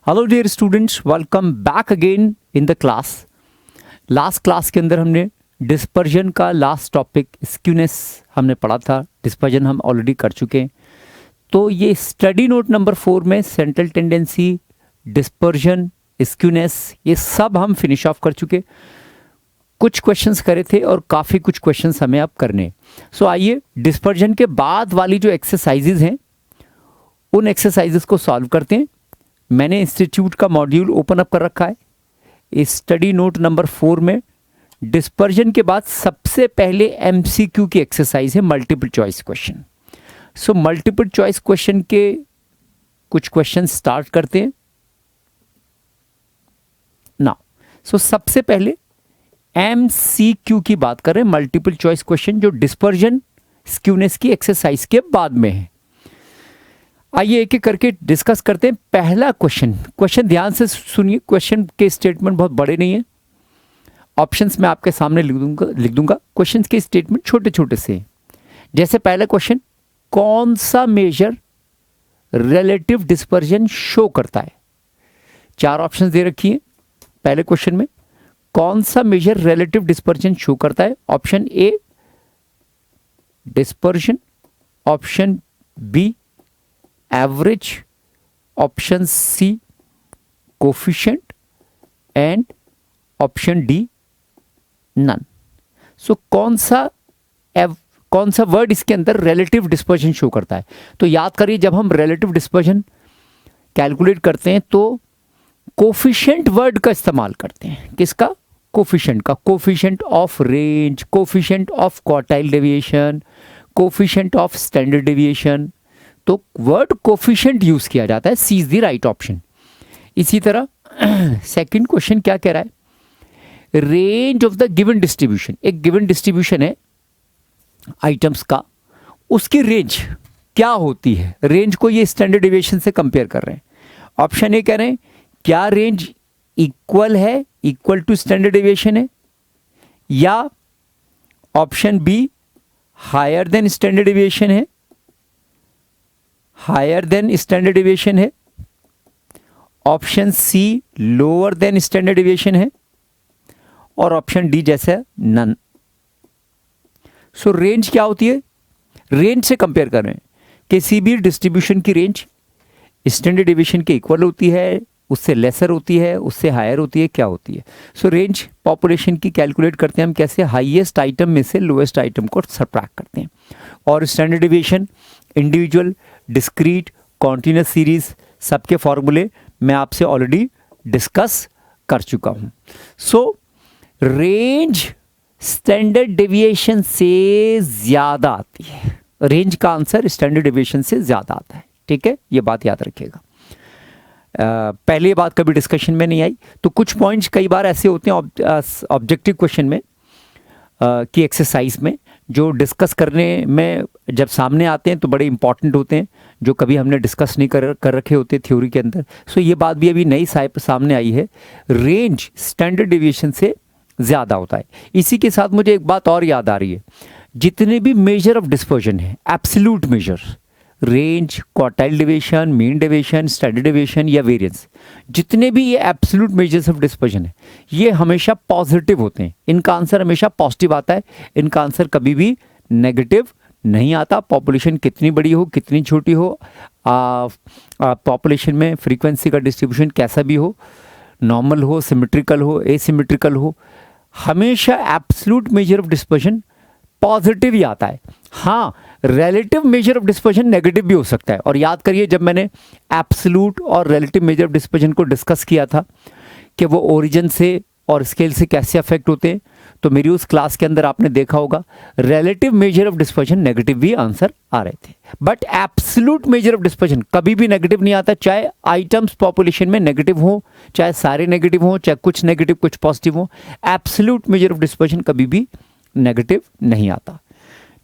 Hello dear students, welcome back again in the class. Last class के अंदर हमने dispersion का लास्ट टॉपिक स्क्यूनेस हमने पढ़ा था। डिस्पर्जन हम ऑलरेडी कर चुके हैं। तो ये स्टडी नोट नंबर 4 में सेंट्रल टेंडेंसी, डिस्पर्जन, स्क्यूनेस, ये सब हम फिनिश ऑफ कर चुके। कुछ क्वेश्चंस करे थे और काफ़ी कुछ क्वेश्चंस हमें अब करने। सो आइए डिस्पर्जन के बाद वाली जो एक्सरसाइजेज हैं उन एक्सरसाइजेज को सॉल्व करते हैं। मैंने इंस्टीट्यूट का मॉड्यूल ओपन अप कर रखा है। इस स्टडी नोट नंबर 4 में डिस्पर्जन के बाद सबसे पहले एमसीक्यू की एक्सरसाइज है multiple choice question. So multiple choice question के कुछ क्वेश्चन स्टार्ट करते हैं ना। सो सबसे पहले एमसीक्यू की बात कर रहे हैं, मल्टीपल चॉइस क्वेश्चन जो डिस्पर्जन स्क्यूनेस की एक्सरसाइज के बाद में है। आइए एक एक करके डिस्कस करते हैं। पहला क्वेश्चन ध्यान से सुनिए। क्वेश्चन के स्टेटमेंट बहुत बड़े नहीं है। ऑप्शंस मैं आपके सामने लिख दूंगा। क्वेश्चन के स्टेटमेंट छोटे छोटे से हैं। जैसे पहला क्वेश्चन, कौन सा मेजर रिलेटिव डिस्पर्जन शो करता है? 4 ऑप्शंस दे रखी हैं पहले क्वेश्चन में। कौन सा मेजर रिलेटिव डिस्पर्जन शो करता है? Option A dispersion, option B average, option C coefficient and option D none. So कौन सा वर्ड इसके अंदर रिलेटिव डिस्पर्जन शो करता है? तो याद करिए, जब हम रिलेटिव डिस्पर्जन कैलकुलेट करते हैं तो कोफिशिएंट वर्ड का इस्तेमाल करते हैं। किसका? कोफिशिएंट का। Coefficient of range, coefficient of quartile deviation, coefficient of standard deviation. तो वर्ड कोफिशिएंट यूज किया जाता है। सी इज द राइट ऑप्शन। इसी तरह सेकंड क्वेश्चन क्या कह रहा है? Range of the given distribution. एक गिवन डिस्ट्रीब्यूशन है आइटम्स का, उसकी रेंज क्या होती है? रेंज को ये स्टैंडर्ड डेविएशन से कंपेयर कर रहे हैं। ऑप्शन ए कह रहे हैं क्या range equal to standard deviation है, या option B higher than standard deviation है, हायर देन स्टैंडर्ड डेविएशन है, option C lower than standard deviation है, और ऑप्शन डी जैसे नन। सो रेंज क्या होती है? रेंज से कंपेयर कर रहे हैं। किसी भी डिस्ट्रीब्यूशन की रेंज स्टैंडर्ड डेविएशन के इक्वल होती है, उससे लेसर होती है, उससे हायर होती है, क्या होती है? सो रेंज पॉपुलेशन की कैलकुलेट करते हैं हम कैसे? हाईएस्ट आइटम में से लोएस्ट आइटम को सबट्रैक्ट करते हैं। और standard deviation individual, discrete, continuous series, सबके फॉर्मूले मैं आपसे ऑलरेडी डिस्कस कर चुका हूं। सो रेंज स्टैंडर्ड डेविएशन से ज्यादा आती है। रेंज का आंसर स्टैंडर्ड डेविएशन से ज्यादा आता है। ठीक है, ये बात याद रखिएगा। पहले ये बात कभी डिस्कशन में नहीं आई। तो कुछ पॉइंट्स कई बार ऐसे होते हैं ऑब्जेक्टिव क्वेश्चन में की एक्सरसाइज में, जो डिस्कस करने में जब सामने आते हैं तो बड़े इंपॉर्टेंट होते हैं, जो कभी हमने डिस्कस नहीं कर रखे होते थ्योरी के अंदर। सो ये बात भी अभी नई सामने आई है। रेंज स्टैंडर्ड डेविएशन से ज़्यादा होता है। इसी के साथ मुझे एक बात और याद आ रही है। जितने भी मेजर ऑफ डिस्पर्जन है, absolute major, range, quartile deviation, mean deviation, standard deviation या वेरिएंस, जितने भी ये एब्सोल्यूट मेजर्स ऑफ डिस्पर्जन है, ये हमेशा पॉजिटिव होते हैं। इनका आंसर हमेशा पॉजिटिव आता है। इनका आंसर कभी भी नेगेटिव नहीं आता। पॉपुलेशन कितनी बड़ी हो, कितनी छोटी हो, पॉपुलेशन में फ्रीक्वेंसी का डिस्ट्रीब्यूशन कैसा भी हो, नॉर्मल हो, सिमेट्रिकल हो, एसिमेट्रिकल हो, हमेशा absolute measure of dispersion positive ही आता है। हाँ, relative measure of dispersion negative भी हो सकता है। और याद करिए, जब मैंने एब्सोल्यूट और रिलेटिव मेजर ऑफ डिस्पर्जन को डिस्कस किया था कि वो ओरिजिन से और स्केल से कैसे अफेक्ट होते हैं, तो मेरी उस क्लास के अंदर आपने देखा होगा relative measure of dispersion negative भी आंसर आ रहे थे। But absolute measure of dispersion कभी भी नेगेटिव नहीं आता, चाहे आइटम्स पॉपुलेशन में नेगेटिव हो, चाहे सारे नेगेटिव हो, चाहे कुछ नेगेटिव कुछ पॉजिटिव हो, एब्सोल्यूट मेजर ऑफ डिस्पर्जन कभी भी नेगेटिव नहीं आता।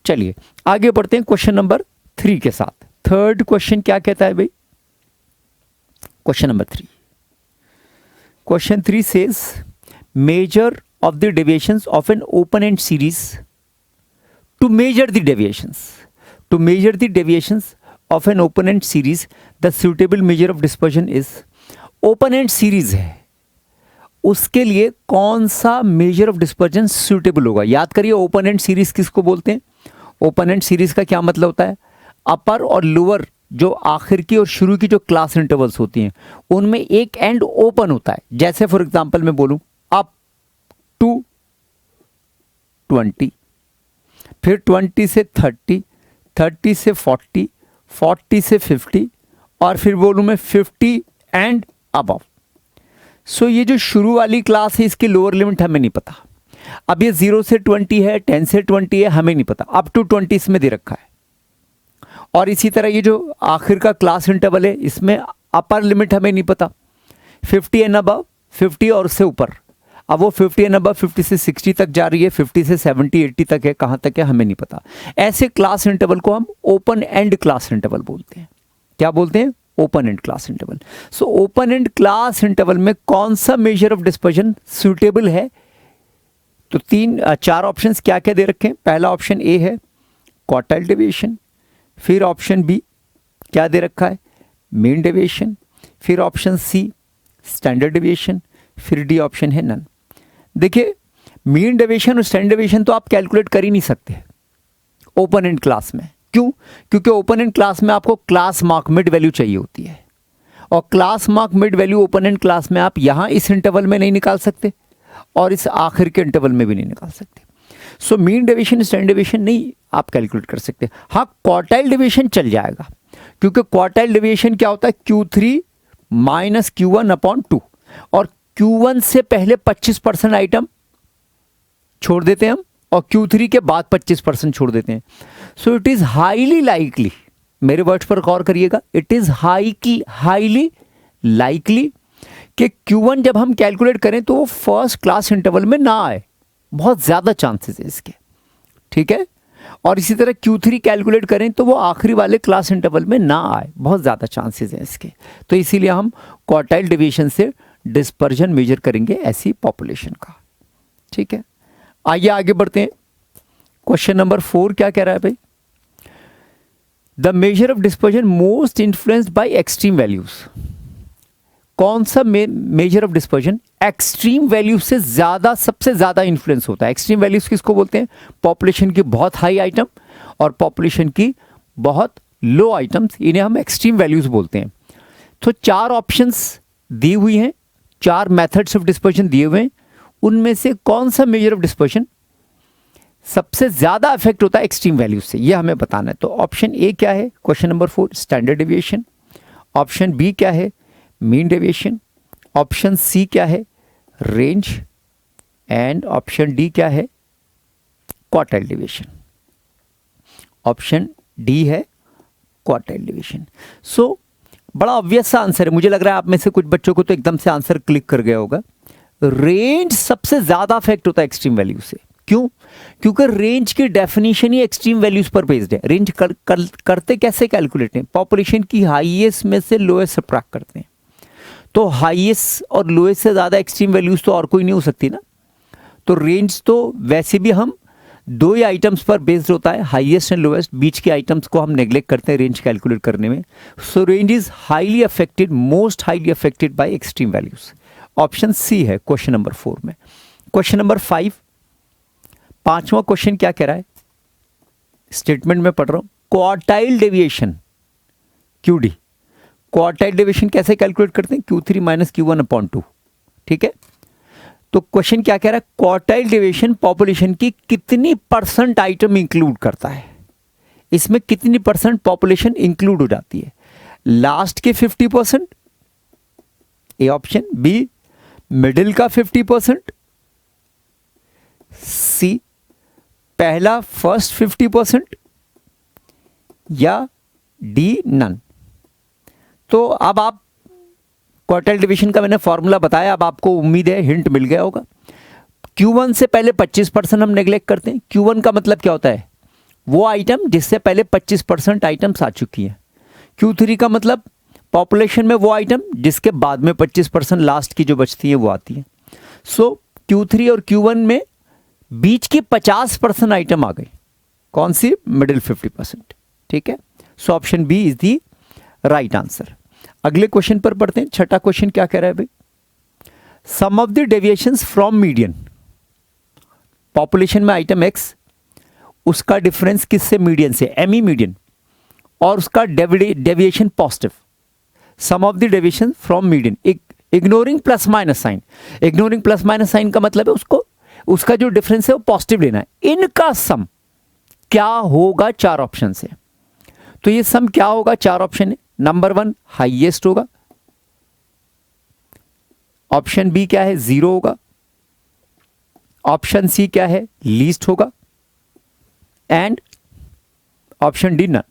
चलिए आगे बढ़ते हैं क्वेश्चन नंबर 3 के साथ। थर्ड क्वेश्चन क्या कहता है भाई? Question number 3। Question 3 says measure of the deviations of an open-end series. To measure the deviations of an open-end series, the suitable measure of dispersion is open and series है, उसके लिए कौन सा measure of dispersion suitable होगा? याद करिए, open and series किसको बोलते हैं? ओपन एंड सीरीज का क्या मतलब होता है? अपर और लोअर, जो आखिर की और शुरू की जो क्लास इंटरवल्स होती हैं, उनमें एक एंड ओपन होता है। जैसे फॉर एग्जांपल मैं बोलूं अप टू 20, फिर 20 से 30, 30 से 40, 40 से 50, और फिर बोलूं मैं 50 एंड अबव। सो ये जो शुरू वाली क्लास है, इसकी लोअर लिमिट हमें नहीं पता। अब ये 0 से 20 है, 10 से 20 है, हमें नहीं पता। अप टू 20 इसमें दे रखा है। और इसी तरह ये जो आखिर का क्लास इंटरवल है, इसमें अपर लिमिट हमें नहीं पता, 50 एंड अबव, 50 और उससे ऊपर। अब वो 50 एंड अबव 50 से 60 तक जा रही है, 50 से 70 80 तक है, कहाँ तक है हमें नहीं पता। ऐसे क्लास इंटरवल को हम ओपन एंड क्लास इंटरवल बोलते हैं। क्या बोलते हैं? Open and class interval. So open and class interval में कौन सा मेजर ऑफ डिस्पर्जन सूटेबल है? तो 4 ऑप्शंस क्या क्या दे रखे हैं। पहला ऑप्शन ए है क्वार्टाइल डेविएशन, फिर ऑप्शन बी क्या दे रखा है? मीन डेविएशन, फिर ऑप्शन सी स्टैंडर्ड डेविएशन, फिर डी ऑप्शन है नन। देखिए, मीन डेविएशन और स्टैंडर्ड डेविएशन तो आप कैलकुलेट कर ही नहीं सकते ओपन एंड क्लास में। क्यों? क्योंकि ओपन एंड क्लास में आपको क्लास मार्क मिड वैल्यू चाहिए होती है, और class mark mid value open and class में आप यहां इस इंटरवल में नहीं निकाल सकते और इस आखिर के इंटरवल में भी नहीं निकाल सकते। So mean deviation standard deviation नहीं आप कैलकुलेट कर सकते। हाँ, क्वार्टाइल डेविएशन चल जाएगा, क्योंकि क्वार्टाइल डेविएशन क्या होता है? Q3 माइनस Q1 अपॉन 2, और Q1 से पहले 25% आइटम छोड़ देते हैं हम, और Q3 के बाद 25% छोड़ देते हैं। So it is highly likely, मेरे वर्ड्स पर गौर करिएगा, इट इज हाईली लाइकली कि Q1 जब हम कैलकुलेट करें तो वो फर्स्ट क्लास इंटरवल में ना आए। बहुत ज्यादा चांसेस है इसके, ठीक है। और इसी तरह Q3 कैलकुलेट करें तो वो आखिरी वाले क्लास इंटरवल में ना आए, बहुत ज़्यादा चांसेस हैं इसके। तो इसीलिए हम क्वार्टाइल डेविएशन से डिस्पर्जन मेजर करेंगे ऐसी पॉपुलेशन का, ठीक है। आइए आगे बढ़ते हैं। क्वेश्चन नंबर 4 क्या कह रहा है भाई? The major of dispersion most influenced by extreme values. कौन सा measure of dispersion extreme value से ज्यादा, सबसे ज्यादा इन्फ्लुएंस होता है? एक्सट्रीम वैल्यूज किसको बोलते हैं? पॉपुलेशन की बहुत हाई आइटम और पॉपुलेशन की बहुत लो आइटम्स, इन्हें हम एक्सट्रीम वैल्यूज बोलते हैं। तो 4 ऑप्शंस दी हुई हैं, 4 मेथड्स ऑफ डिस्पर्जन दिए हुए हैं, उनमें से कौन सा मेजर ऑफ डिस्पर्जन सबसे ज्यादा इफेक्ट होता है एक्सट्रीम वैल्यूज से, यह हमें बताना है। तो ऑप्शन ए क्या है? Question number 4 standard deviation. Option B क्या है? Mean deviation. ऑप्शन सी क्या है? रेंज। एंड ऑप्शन डी क्या है? Quartile deviation. ऑप्शन डी है क्वार्टाइल डेविएशन। सो बड़ा ऑब्वियस सा आंसर है, मुझे लग रहा है आप में से कुछ बच्चों को तो एकदम से आंसर क्लिक कर गया होगा। रेंज सबसे ज्यादा इफेक्ट होता है एक्सट्रीम वैल्यू से। क्यों? क्योंकि रेंज की डेफिनेशन ही एक्सट्रीम वैल्यूज पर बेस्ड है। रेंज करते कैसे कैलकुलेट हैं? पॉपुलेशन की हाईएस्ट में से लोएस्ट सब्ट्रैक्ट करते हैं। तो हाईएस्ट और लोएस्ट से ज्यादा एक्सट्रीम वैल्यूज तो और कोई नहीं हो सकती ना। तो रेंज तो वैसे भी हम 2 ही आइटम्स पर बेस्ड होता है, हाईएस्ट एंड लोएस्ट। बीच के आइटम्स को हम नेग्लेक्ट करते हैं रेंज कैलकुलेट करने में। So range is highly affected, most highly affected by extreme values. Option C है क्वेश्चन नंबर 4 में। क्वेश्चन नंबर 5, 5वां क्वेश्चन क्या कह रहा है? स्टेटमेंट में पढ़ रहा हूं, quartile deviation QD। Quartile deviation कैसे कैलकुलेट करते हैं? Q3 माइनस Q1 अपॉन 2, ठीक है। तो क्वेश्चन क्या कह रहा है? क्वार्टाइल डेविएशन पॉपुलेशन की कितनी % आइटम इंक्लूड करता है? इसमें कितनी % पॉपुलेशन इंक्लूड हो जाती है? लास्ट के 50%, ए ऑप्शन। बी मिडिल का 50%, सी पहला फर्स्ट 50%, या डी नन। तो अब आप क्वार्टाइल डिवीजन का मैंने फॉर्मूला बताया, अब आपको उम्मीद है हिंट मिल गया होगा। Q1 से पहले 25% हम नेग्लेक्ट करते हैं। Q1 का मतलब क्या होता है? वो आइटम जिससे पहले 25% आइटम्स आ चुकी हैं। Q3 का मतलब पॉपुलेशन में वो आइटम जिसके बाद में 25% लास्ट की जो बचती है वो आती है। सो Q3 और Q1 में बीच की 50% आइटम आ गई। कौन सी? मिडिल 50%, ठीक है। So option B is the right answer. अगले क्वेश्चन पर पढ़ते हैं। छठा क्वेश्चन क्या कह रहा है भाई, sum of the deviations from median, population में आइटम एक्स, उसका डिफरेंस किससे, मीडियन से, एमी मीडियन, और उसका deviation positive, sum of the deviation from median, ignoring plus minus sign. Ignoring plus minus sign का मतलब है उसको, उसका जो डिफरेंस है वो पॉजिटिव लेना है। इनका सम क्या होगा, चार ऑप्शन से। तो ये सम क्या होगा, चार ऑप्शन है। नंबर 1 हाईएस्ट होगा, ऑप्शन बी क्या है, 0 होगा, ऑप्शन सी क्या है, लीस्ट होगा, and option D none.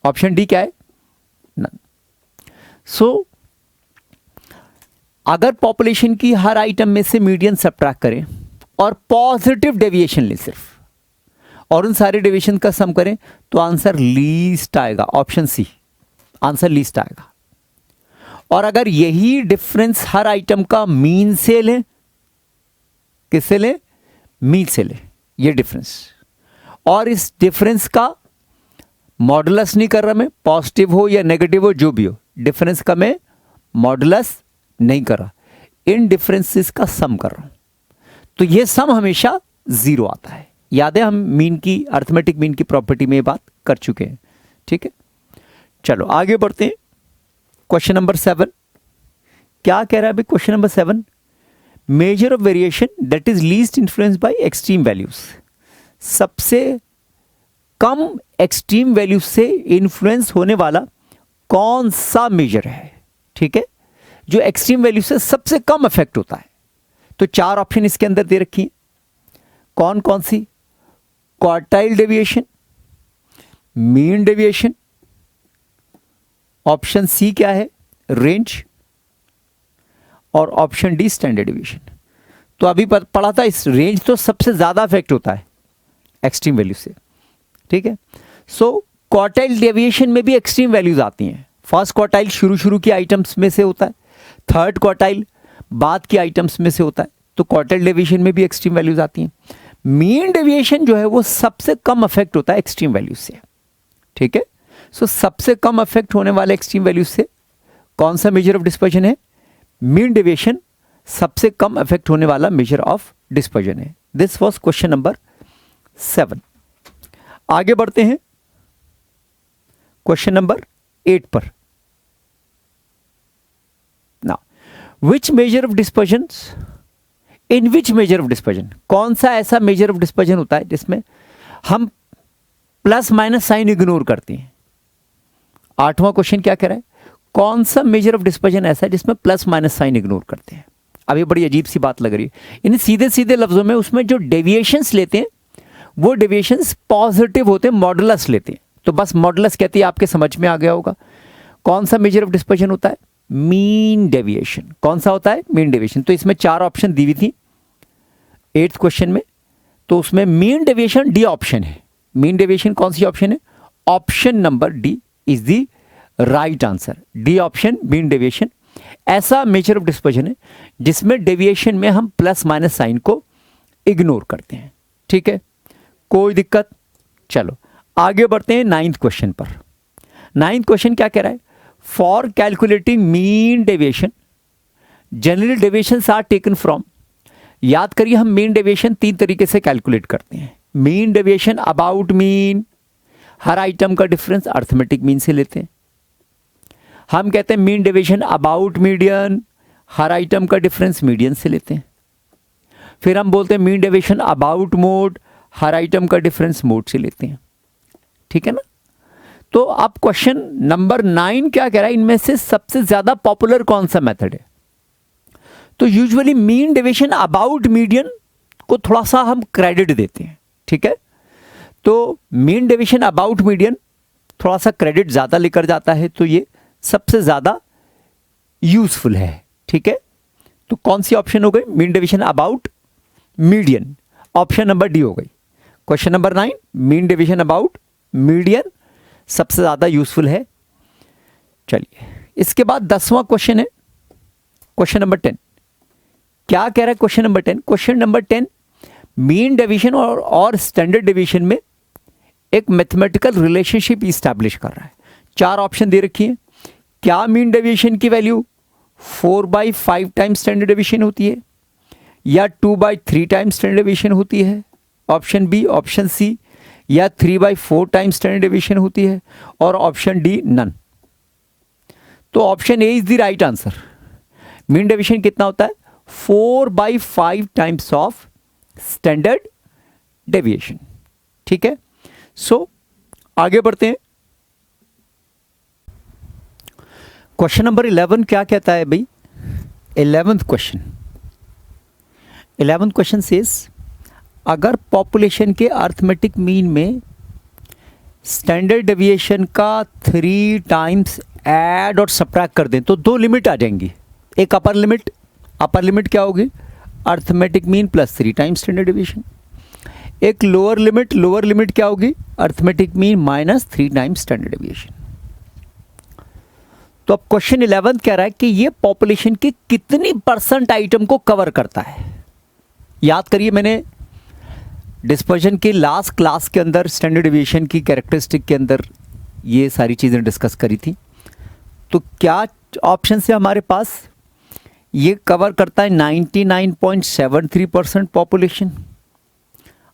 Option D क्या है, नन। सो अगर पॉपुलेशन की हर आइटम में से मीडियन सब्ट्रैक्ट करें और पॉजिटिव डेविएशन ले सिर्फ, और उन सारे डेविएशन का सम करें, तो आंसर लीस्ट आएगा, ऑप्शन सी, आंसर लीस्ट आएगा। और अगर यही डिफरेंस हर आइटम का मीन से लें, किससे लें, मीन से लें, ये डिफरेंस, और इस डिफरेंस का मॉडुलस नहीं कर रहा मैं, पॉजिटिव हो या नेगेटिव हो जो भी हो, डिफरेंस का मैं मॉडुलस नहीं कर रहा, इन डिफरेंसेस का सम कर रहा हूं, तो ये सम हमेशा 0 आता है। याद है हम मीन की, अर्थमेटिक मीन की प्रॉपर्टी में ये बात कर चुके हैं, ठीक है। चलो आगे बढ़ते हैं। क्वेश्चन नंबर 7 क्या कह रहा है अभी, question number 7, measure of variation that is least influence by extreme values, सबसे कम एक्सट्रीम वैल्यूज से इन्फ्लुएंस होने वाला कौन सा मेजर है, ठीक है, जो एक्सट्रीम वैल्यू से सबसे कम इफेक्ट होता है। तो चार ऑप्शन इसके अंदर दे रखी है, कौन कौन सी, quartile deviation, mean deviation, option C क्या है, रेंज, और ऑप्शन डी स्टैंडर्ड डेविएशन। तो अभी पढ़ा था, इस रेंज तो सबसे ज्यादा इफेक्ट होता है एक्सट्रीम वैल्यू से, ठीक है। सो क्वार्टाइल डेविएशन में भी एक्सट्रीम वैल्यूज आती हैं। फर्स्ट क्वार्टाइल शुरू की आइटम्स में से होता है, थर्ड क्वार्टाइल बाद की आइटम्स में से होता है, तो क्वार्टाइल डेविएशन में भी एक्सट्रीम वैल्यूज आती हैं। मीन डेविएशन जो है वो सबसे कम अफेक्ट होता है एक्सट्रीम वैल्यूज से, ठीक है। सो सबसे कम अफेक्ट होने वाले एक्सट्रीम वैल्यूज से कौन सा मेजर ऑफ डिस्पर्जन है, मीन डेविएशन सबसे कम अफेक्ट होने वाला मेजर ऑफ डिस्पर्जन है। This was question number 7। आगे बढ़ते हैं क्वेश्चन नंबर 8 पर। Now which measure of dispersion, in which measure of dispersion, कौन सा ऐसा मेजर ऑफ डिस्पर्जन होता है जिसमें हम प्लस माइनस साइन इग्नोर करते हैं। 8वां क्वेश्चन क्या कह रहा है, कौन सा मेजर ऑफ डिस्पर्जन ऐसा है जिसमें प्लस माइनस साइन इग्नोर करते हैं। अब ये बड़ी अजीब सी बात लग रही है, इन सीधे सीधे लफ्जों में उसमें जो डेविएशंस लेते हैं वो डेविएशंस पॉजिटिव होते हैं, मॉडुलस लेते हैं। तो बस मॉडुलस कहते हैं, आपके समझ में आ गया होगा। कौन सा मेजर ऑफ डिस्पर्जन होता है, मीन डेविएशन। कौन सा होता है, मीन डेविएशन। तो इसमें 4 ऑप्शन दी हुई थी 8th क्वेश्चन में, तो उसमें मीन डेविएशन डी ऑप्शन है। मीन डेविएशन कौन सी ऑप्शन है, option number D is the right answer. D option, mean deviation ऐसा मेजर ऑफ डिस्पर्जन है जिसमें डेविएशन में हम प्लस माइनस साइन को इग्नोर करते हैं, ठीक है, कोई दिक्कत। चलो आगे बढ़ते हैं 9th क्वेश्चन पर। 9th क्वेश्चन क्या कह रहा है, for calculating mean deviation general deviations are taken from. याद करिए हम मीन डेविएशन 3 तरीके से कैलकुलेट करते हैं। Mean deviation about mean, her item का डिफरेंस अर्थमेटिक मीन से लेते हैं। हम कहते हैं mean deviation about median, her item का डिफरेंस मीडियन से लेते हैं। फिर हम बोलते हैं mean deviation about mode, her item का डिफरेंस मोड से लेते हैं, ठीक है ना। तो अब क्वेश्चन नंबर 9 क्या कह रहा है, इनमें से सबसे ज्यादा पॉपुलर कौन सा मेथड है। तो usually mean deviation about median को थोड़ा सा हम क्रेडिट देते हैं, ठीक है। तो मीन डेविएशन अबाउट मीडियन थोड़ा सा क्रेडिट ज्यादा लेकर जाता है, तो ये सबसे ज्यादा यूजफुल है, ठीक है। तो कौन सी ऑप्शन हो गई, mean deviation about median, option number D हो गई। Question number 9 mean deviation about median सबसे ज्यादा यूजफुल है। चलिए इसके बाद 10वां क्वेश्चन है, क्वेश्चन नंबर 10। क्या कह रहा है question number 10, question number 10 mean deviation और स्टैंडर्ड डेविएशन में एक मैथमेटिकल रिलेशनशिप इस्टेब्लिश कर रहा है। 4 ऑप्शन दे रखी हैं। क्या मीन डेविएशन की वैल्यू 4/5 टाइम्स स्टैंडर्ड डेविएशन होती है या 2/3 टाइम्स स्टैंडर्ड डेविएशन होती है, ऑप्शन बी, ऑप्शन सी, या 3/4 टाइम्स स्टैंडर्ड डेविएशन होती है, और ऑप्शन डी नन। तो option A is the right answer. Mean deviation कितना होता है? 4/5 टाइम्स ऑफ स्टैंडर्ड डेविएशन। ठीक है, सो आगे बढ़ते हैं। क्वेश्चन नंबर 11 क्या कहता है भाई? 11th क्वेश्चन सेज, अगर पॉपुलेशन के अर्थमेटिक मीन में स्टैंडर्ड डेविएशन का 3 टाइम्स ऐड और सब्ट्रैक्ट कर दें तो 2 लिमिट आ जाएंगी। एक अपर लिमिट क्या होगी? Arithmetic mean plus 3 times standard deviation. एक लोअर लिमिट क्या होगी? Arithmetic mean minus 3 times standard deviation. तो अब क्वेश्चन 11 कह रहा है कि ये पॉपुलेशन की कितनी % आइटम को कवर करता है। याद करिए, मैंने डिस्पर्जन के लास्ट क्लास के अंदर स्टैंडर्ड डेविएशन की कैरेक्टरिस्टिक के अंदर ये सारी चीज़ें डिस्कस करी थी। तो क्या ऑप्शन है हमारे पास? ये कवर करता है 99.73% पॉपुलेशन।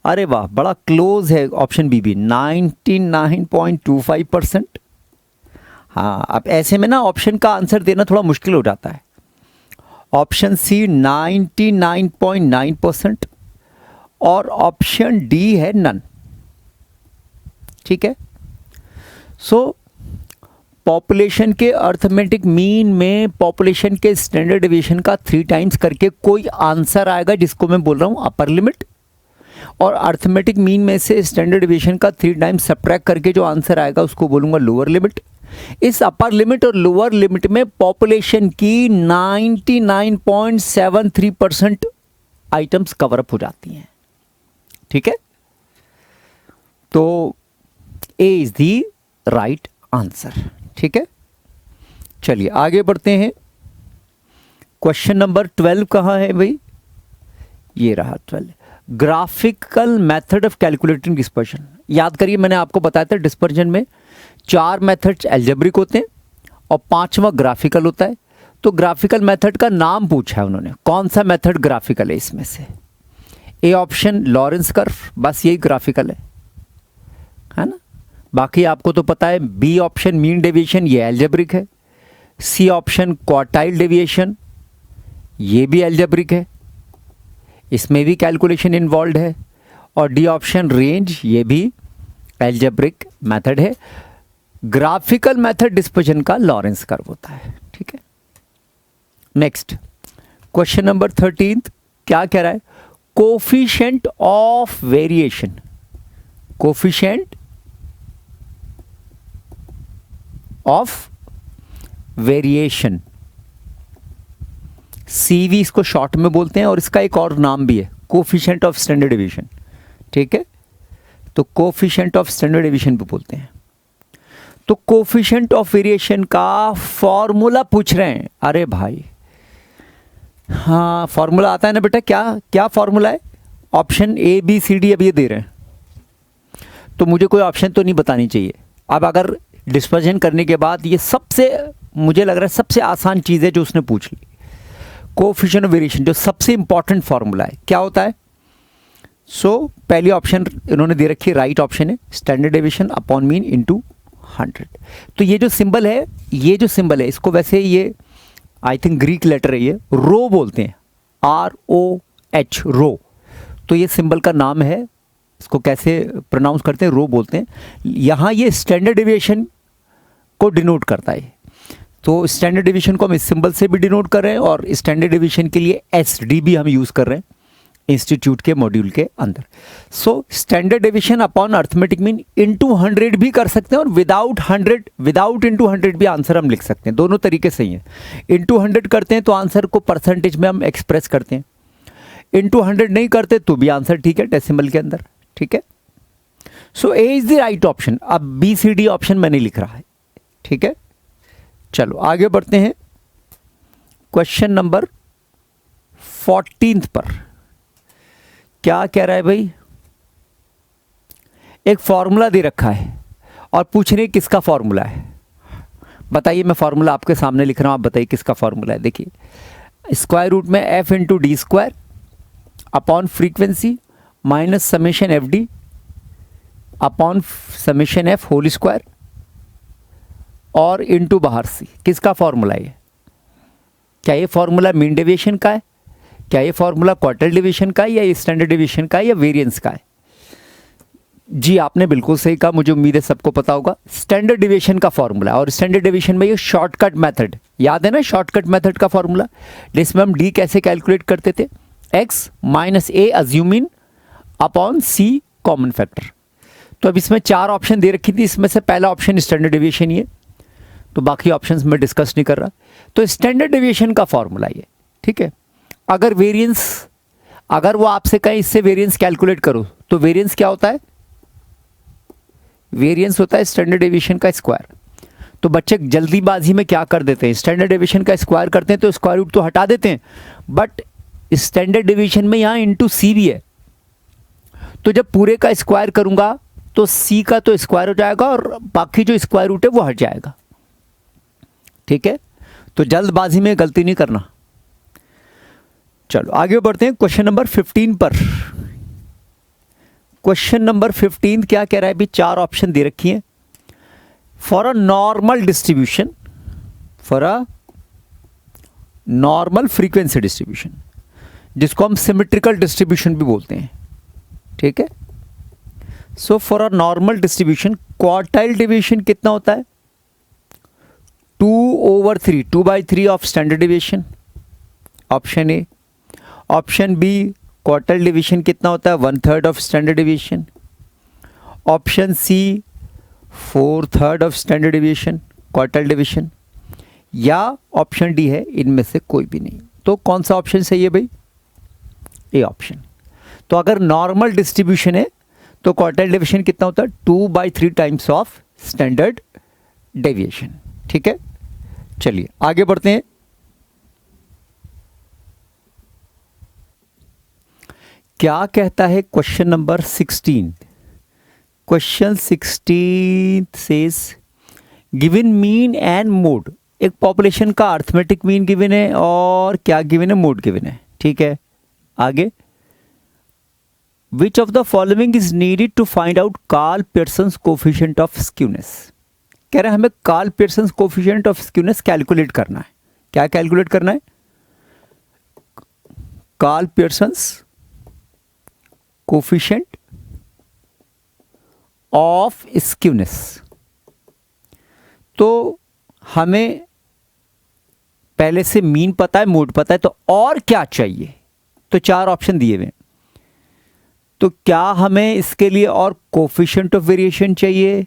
अरे वाह, बड़ा क्लोज है ऑप्शन बी भी, 99.25%। हाँ, अब ऐसे में ना ऑप्शन का आंसर देना थोड़ा मुश्किल हो जाता है। ऑप्शन सी 99.9% और ऑप्शन डी है नन। ठीक है, सो पॉपुलेशन के अर्थमेटिक मीन में पॉपुलेशन के स्टैंडर्ड डेविएशन का 3 टाइम्स करके कोई आंसर आएगा जिसको मैं बोल रहा हूँ अपर लिमिट, और अर्थमेटिक मीन में से स्टैंडर्ड डेविएशन का 3 टाइम्स सब्ट्रैक्ट करके जो आंसर आएगा उसको बोलूँगा लोअर लिमिट। इस अपर लिमिट और लोअर लिमिट में पॉपुलेशन की 99.73% आइटम्स कवर अप हो जाती हैं। ठीक है, तो ए इज दी राइट आंसर। ठीक है, चलिए आगे बढ़ते हैं। क्वेश्चन नंबर 12 कहाँ है भाई? ये रहा 12। Graphical method of calculating dispersion. याद करिए, मैंने आपको बताया था डिस्पर्जन में 4 मेथड्स एल्जेब्रिक होते हैं और 5वां ग्राफिकल होता है। तो ग्राफिकल मेथड का नाम पूछा है उन्होंने, कौन सा मेथड ग्राफिकल है इसमें से? ए ऑप्शन लॉरेंस कर्व, बस यही ग्राफिकल है ना। बाकी आपको तो पता है। बी ऑप्शन मीन डेविएशन, ये एल्जेब्रिक है। सी ऑप्शन क्वार्टाइल डेविएशन, ये भी एल्जेब्रिक है, इसमें भी कैलकुलेशन इन्वॉल्व है। और डी ऑप्शन रेंज, ये भी एल्जेब्रिक मेथड है। ग्राफिकल मेथड डिस्पर्जन का लॉरेंस कर्व होता है। ठीक है, नेक्स्ट क्वेश्चन नंबर 13 क्या कह रहा है? Coefficient of variation. Coefficient of variation, CV इसको शॉर्ट में बोलते हैं, और इसका एक और नाम भी है कोफिशिएंट ऑफ स्टैंडर्ड डेविएशन। ठीक है, तो कोफिशिएंट ऑफ स्टैंडर्ड डेविएशन भी बोलते हैं। तो कोफिशिएंट ऑफ वेरिएशन का फॉर्मूला पूछ रहे हैं। अरे भाई, हाँ फॉर्मूला आता है ना बेटा? क्या क्या फॉर्मूला है? Option A B C D अब ये दे रहे हैं, तो मुझे कोई ऑप्शन तो नहीं बतानी चाहिए। अब अगर डिस्पर्जन करने के बाद ये सबसे, मुझे लग रहा है सबसे आसान चीज़ है जो उसने पूछ ली। कोफिशिएंट ऑफ वेरिएशन जो सबसे इंपॉर्टेंट फॉर्मूला है, क्या होता है? सो पहली ऑप्शन इन्होंने दे रखी है, राइट ऑप्शन है, standard deviation upon mean into 100। तो ये जो सिंबल है, इसको वैसे ये आई थिंक ग्रीक लेटर है, ये रो बोलते हैं, ROH, रो। तो ये सिंबल का नाम है, इसको कैसे प्रोनाउंस करते हैं? रो बोलते हैं। यहाँ ये स्टैंडर्ड डेविएशन को डिनोट करता है। तो स्टैंडर्ड डेविएशन को हम इस सिंबल से भी डिनोट कर रहे हैं, और स्टैंडर्ड डेविएशन के लिए SD भी हम यूज़ कर रहे हैं इंस्टीट्यूट के मॉड्यूल के अंदर। So standard deviation upon arithmetic mean into 100 भी कर सकते हैं, और विदाउट इनटू 100 भी आंसर हम लिख सकते हैं। दोनों तरीके सही हैं। इनटू 100 करते हैं तो आंसर को परसेंटेज में हम एक्सप्रेस करते हैं, इनटू 100 नहीं करते तो भी आंसर ठीक है डेसिमल के अंदर। ठीक है, सो ए इज द राइट ऑप्शन। अब BCD ऑप्शन मैंने लिख रहा है। ठीक है, चलो आगे बढ़ते हैं क्वेश्चन नंबर 14 पर। क्या कह रहा है भाई? एक फॉर्मूला दे रखा है और पूछ रहे किसका फॉर्मूला है। बताइए, मैं फॉर्मूला आपके सामने लिख रहा हूँ, आप बताइए किसका फॉर्मूला है। देखिए स्क्वायर रूट में f into d square upon frequency minus summation f d upon summation f whole square और इनटू बाहर सी। किसका फॉर्मूला है? क्या ये फॉर्मूला मीन डेविएशन का है, क्या ये फॉर्मूला क्वार्टर डेविएशन का है, या स्टैंडर्ड डेविएशन का है, या वेरिएंस का है? जी आपने बिल्कुल सही कहा, मुझे उम्मीद है सबको पता होगा। स्टैंडर्ड डेविएशन का फॉर्मूला, और स्टैंडर्ड डेविएशन में ये शॉर्टकट मेथड याद है ना, शॉर्टकट मेथड का फॉर्मूला, जिसमें हम डी कैसे कैलकुलेट करते थे, एक्स माइनस ए अज्यूमिन अपॉन सी कॉमन फैक्टर। तो अब इसमें 4 ऑप्शन दे रखी थी, इसमें से पहला ऑप्शन स्टैंडर्ड डेविएशन ही है, तो बाकी ऑप्शंस में डिस्कस नहीं कर रहा। तो स्टैंडर्ड डेविएशन का फॉर्मूला ये, ठीक है। अगर वेरिएंस, अगर वो आपसे कहे इससे वेरिएंस कैलकुलेट करो, तो वेरिएंस क्या होता है? वेरिएंस होता है स्टैंडर्ड डेविएशन का स्क्वायर। तो बच्चे जल्दीबाजी में क्या कर देते हैं, स्टैंडर्ड डेविएशन का स्क्वायर करते हैं तो स्क्वायर रूट तो हटा देते हैं, बट स्टैंडर्ड डेविएशन में यहाँ इंटू सी भी है, तो जब पूरे का स्क्वायर करूंगा तो सी का तो स्क्वायर हो जाएगा और बाकी जो स्क्वायर रूट है वो हट जाएगा, ठीक है। तो जल्दबाजी में गलती नहीं करना। चलो आगे बढ़ते हैं क्वेश्चन नंबर 15 पर। क्वेश्चन नंबर 15 क्या कह रहा है? भी 4 ऑप्शन दे रखी हैं। For a normal distribution, for a normal frequency distribution, जिसको हम सिमेट्रिकल डिस्ट्रीब्यूशन भी बोलते हैं, ठीक है। So for a normal distribution quartile deviation कितना होता है? 2/3, 2/3 of standard deviation, option A. Option B quartile deviation कितना होता है? 1/3 of standard deviation. Option C 4/3 of standard deviation, quartile deviation, या ऑप्शन डी है इनमें से कोई भी नहीं। तो कौन सा ऑप्शन सही है भाई? A option. तो अगर नॉर्मल डिस्ट्रीब्यूशन है तो क्वार्टाइल डेविएशन कितना होता है? 2/3 टाइम्स ऑफ स्टैंडर्ड डेविएशन, ठीक है। चलिए आगे बढ़ते हैं। क्या कहता है question number 16? Question 16 says given mean and mode. एक पॉपुलेशन का अर्थमेटिक मीन गिवन है और क्या गिवन है? मोड गिवन है, ठीक है। आगे, which of the following is needed to find out Karl Pearson's coefficient of skewness. कह रहे हैं हमें Karl Pearson's coefficient of skewness calculate करना है। क्या कैलकुलेट करना है? Karl Pearson's coefficient of skewness. तो हमें पहले से मीन पता है, मोड पता है, तो और क्या चाहिए? तो 4 ऑप्शन दिए हुए। तो क्या हमें इसके लिए और कोफिशिएंट ऑफ वेरिएशन चाहिए,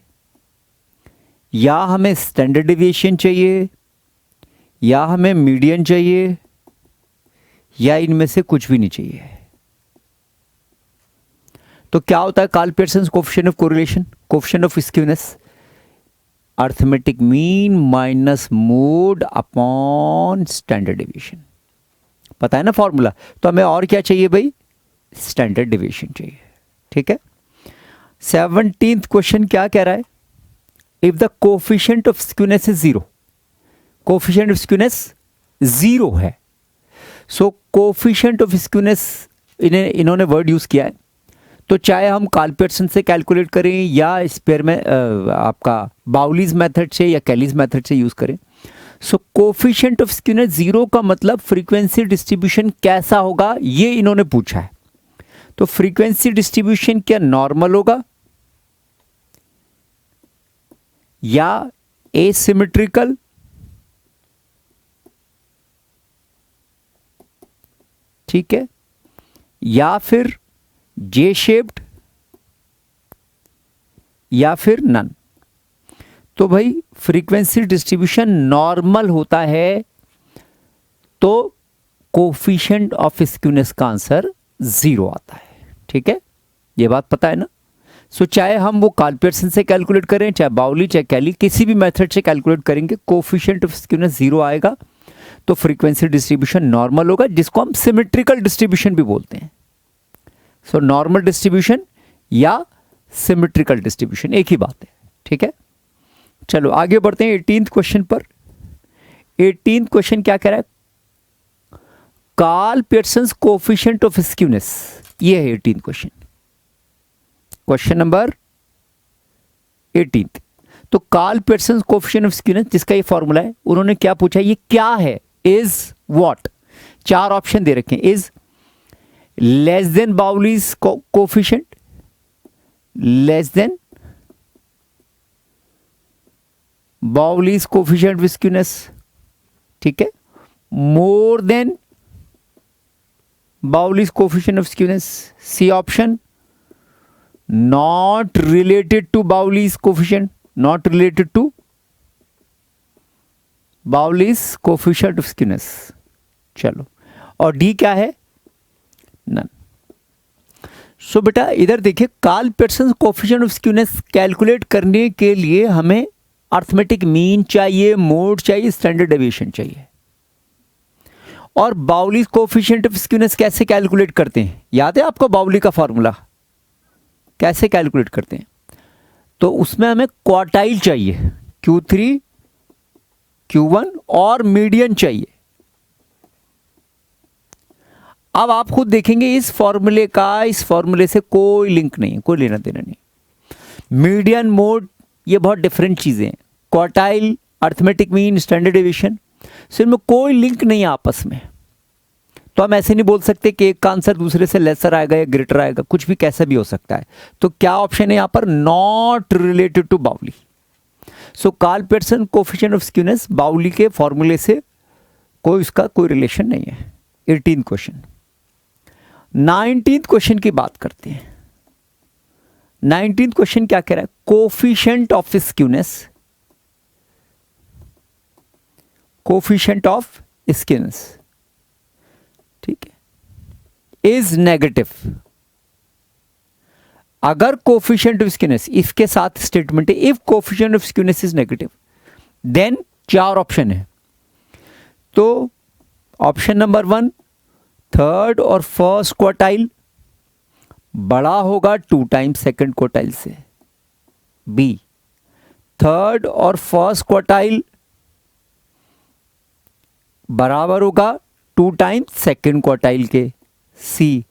या हमें स्टैंडर्ड डेविएशन चाहिए, या हमें मीडियन चाहिए, या इनमें से कुछ भी नहीं चाहिए? तो क्या होता है Karl Pearson's coefficient of correlation, coefficient of skewness? Arithmetic mean minus mode upon standard deviation. पता है ना फॉर्मूला। तो हमें और क्या चाहिए भाई? स्टैंडर्ड डेविएशन चाहिए, ठीक है। 17th क्वेश्चन क्या कह रहा है? If the coefficient of skewness is 0, coefficient of skewness 0 है। सो कोफिशिएंट ऑफ स्क्यूनेस इन्होंने वर्ड यूज किया है, तो चाहे हम कार्ल पियर्सन से कैलकुलेट करें या स्पेयर में आपका बाउलीज मेथड से या कैलीज मेथड से यूज करें। सो कोफिशिएंट ऑफ स्क्यूनेस 0 का मतलब फ्रीक्वेंसी डिस्ट्रीब्यूशन कैसा होगा ये इन्होंने पूछा है। तो फ्रीक्वेंसी डिस्ट्रीब्यूशन क्या नॉर्मल होगा या एसिमेट्रिकल, ठीक है, या फिर जे शेप्ड, या फिर नन। तो भाई फ्रीक्वेंसी डिस्ट्रीब्यूशन नॉर्मल होता है तो कोफिशिएंट ऑफ स्क्यूनेस का आंसर 0 आता है, ठीक है, ये बात पता है ना। सो चाहे हम वो कार्ल पियर्सन से कैलकुलेट करें, चाहे बाउली, चाहे कैली, किसी भी मेथड से कैलकुलेट करेंगे, कोफिशिएंट ऑफ स्क्यूनेस 0 आएगा तो फ्रीक्वेंसी डिस्ट्रीब्यूशन नॉर्मल होगा, जिसको हम सिमेट्रिकल डिस्ट्रीब्यूशन भी बोलते हैं। सो नॉर्मल डिस्ट्रीब्यूशन या सिमेट्रिकल डिस्ट्रीब्यूशन एक ही बात है, ठीक है। चलो आगे बढ़ते हैं 18th क्वेश्चन पर। 18th क्वेश्चन क्या कह रहा है? Karl Pearson's coefficient of skewness, ये है 18th question, question number 18th। तो Karl Pearson's coefficient of skewness जिसका ये फॉर्मूला है, उन्होंने क्या पूछा, ये क्या है? Is what? 4 ऑप्शन दे रखे हैं। Is less than Bowley's coefficient, less than Bowley's coefficient of skewness, ठीक है, more than Bowley's coefficient of skewness, C option not related to Bowley's coefficient, not related to Bowley's coefficient of skewness. चलो, और D क्या है? None. सो बेटा इधर देखिए, Karl Pearson's coefficient of skewness calculate करने के लिए हमें अर्थमेटिक मीन चाहिए, मोड चाहिए, स्टैंडर्ड डेविएशन चाहिए। और बाउलीज कोफिशिएंट ऑफ स्क्यूनेस कैसे कैलकुलेट करते हैं? याद है आपको बाउली का फॉर्मूला कैसे कैलकुलेट करते हैं? तो उसमें हमें क्वार्टाइल चाहिए, Q3 Q1 और मीडियन चाहिए। अब आप खुद देखेंगे इस फॉर्मूले का इस फॉर्मूले से कोई लिंक नहीं है, कोई लेना देना नहीं। मीडियन, मोड, ये बहुत डिफरेंट चीजें हैं। Quartile, arithmetic mean, standard deviation, so इनमें कोई लिंक नहीं है आपस में। तो हम ऐसे नहीं बोल सकते कि एक का आंसर दूसरे से लेसर आएगा या ग्रेटर आएगा, कुछ भी कैसा भी हो सकता है। तो क्या ऑप्शन है यहां पर? Not related to Bowley. So Karl Pearson coefficient of skewness Bowley के फॉर्मूले से कोई उसका कोई रिलेशन नहीं है। 18th question. 19th क्वेश्चन की बात करते हैं। 19th क्वेश्चन क्या कह रहा है? Coefficient of skewness, coefficient of skewness, ठीक है, इज नेगेटिव। अगर कोफिशिएंट ऑफ स्क्यूनेस, इफ के साथ स्टेटमेंट है, if coefficient of skewness is negative, then 4 option है। तो ऑप्शन नंबर 1, थर्ड और फर्स्ट क्वार्टाइल बड़ा होगा 2 टाइम्स सेकंड क्वार्टाइल से। बी, थर्ड और फर्स्ट क्वार्टाइल बराबर होगा 2 टाइम्स सेकंड क्वार्टाइल के। सी,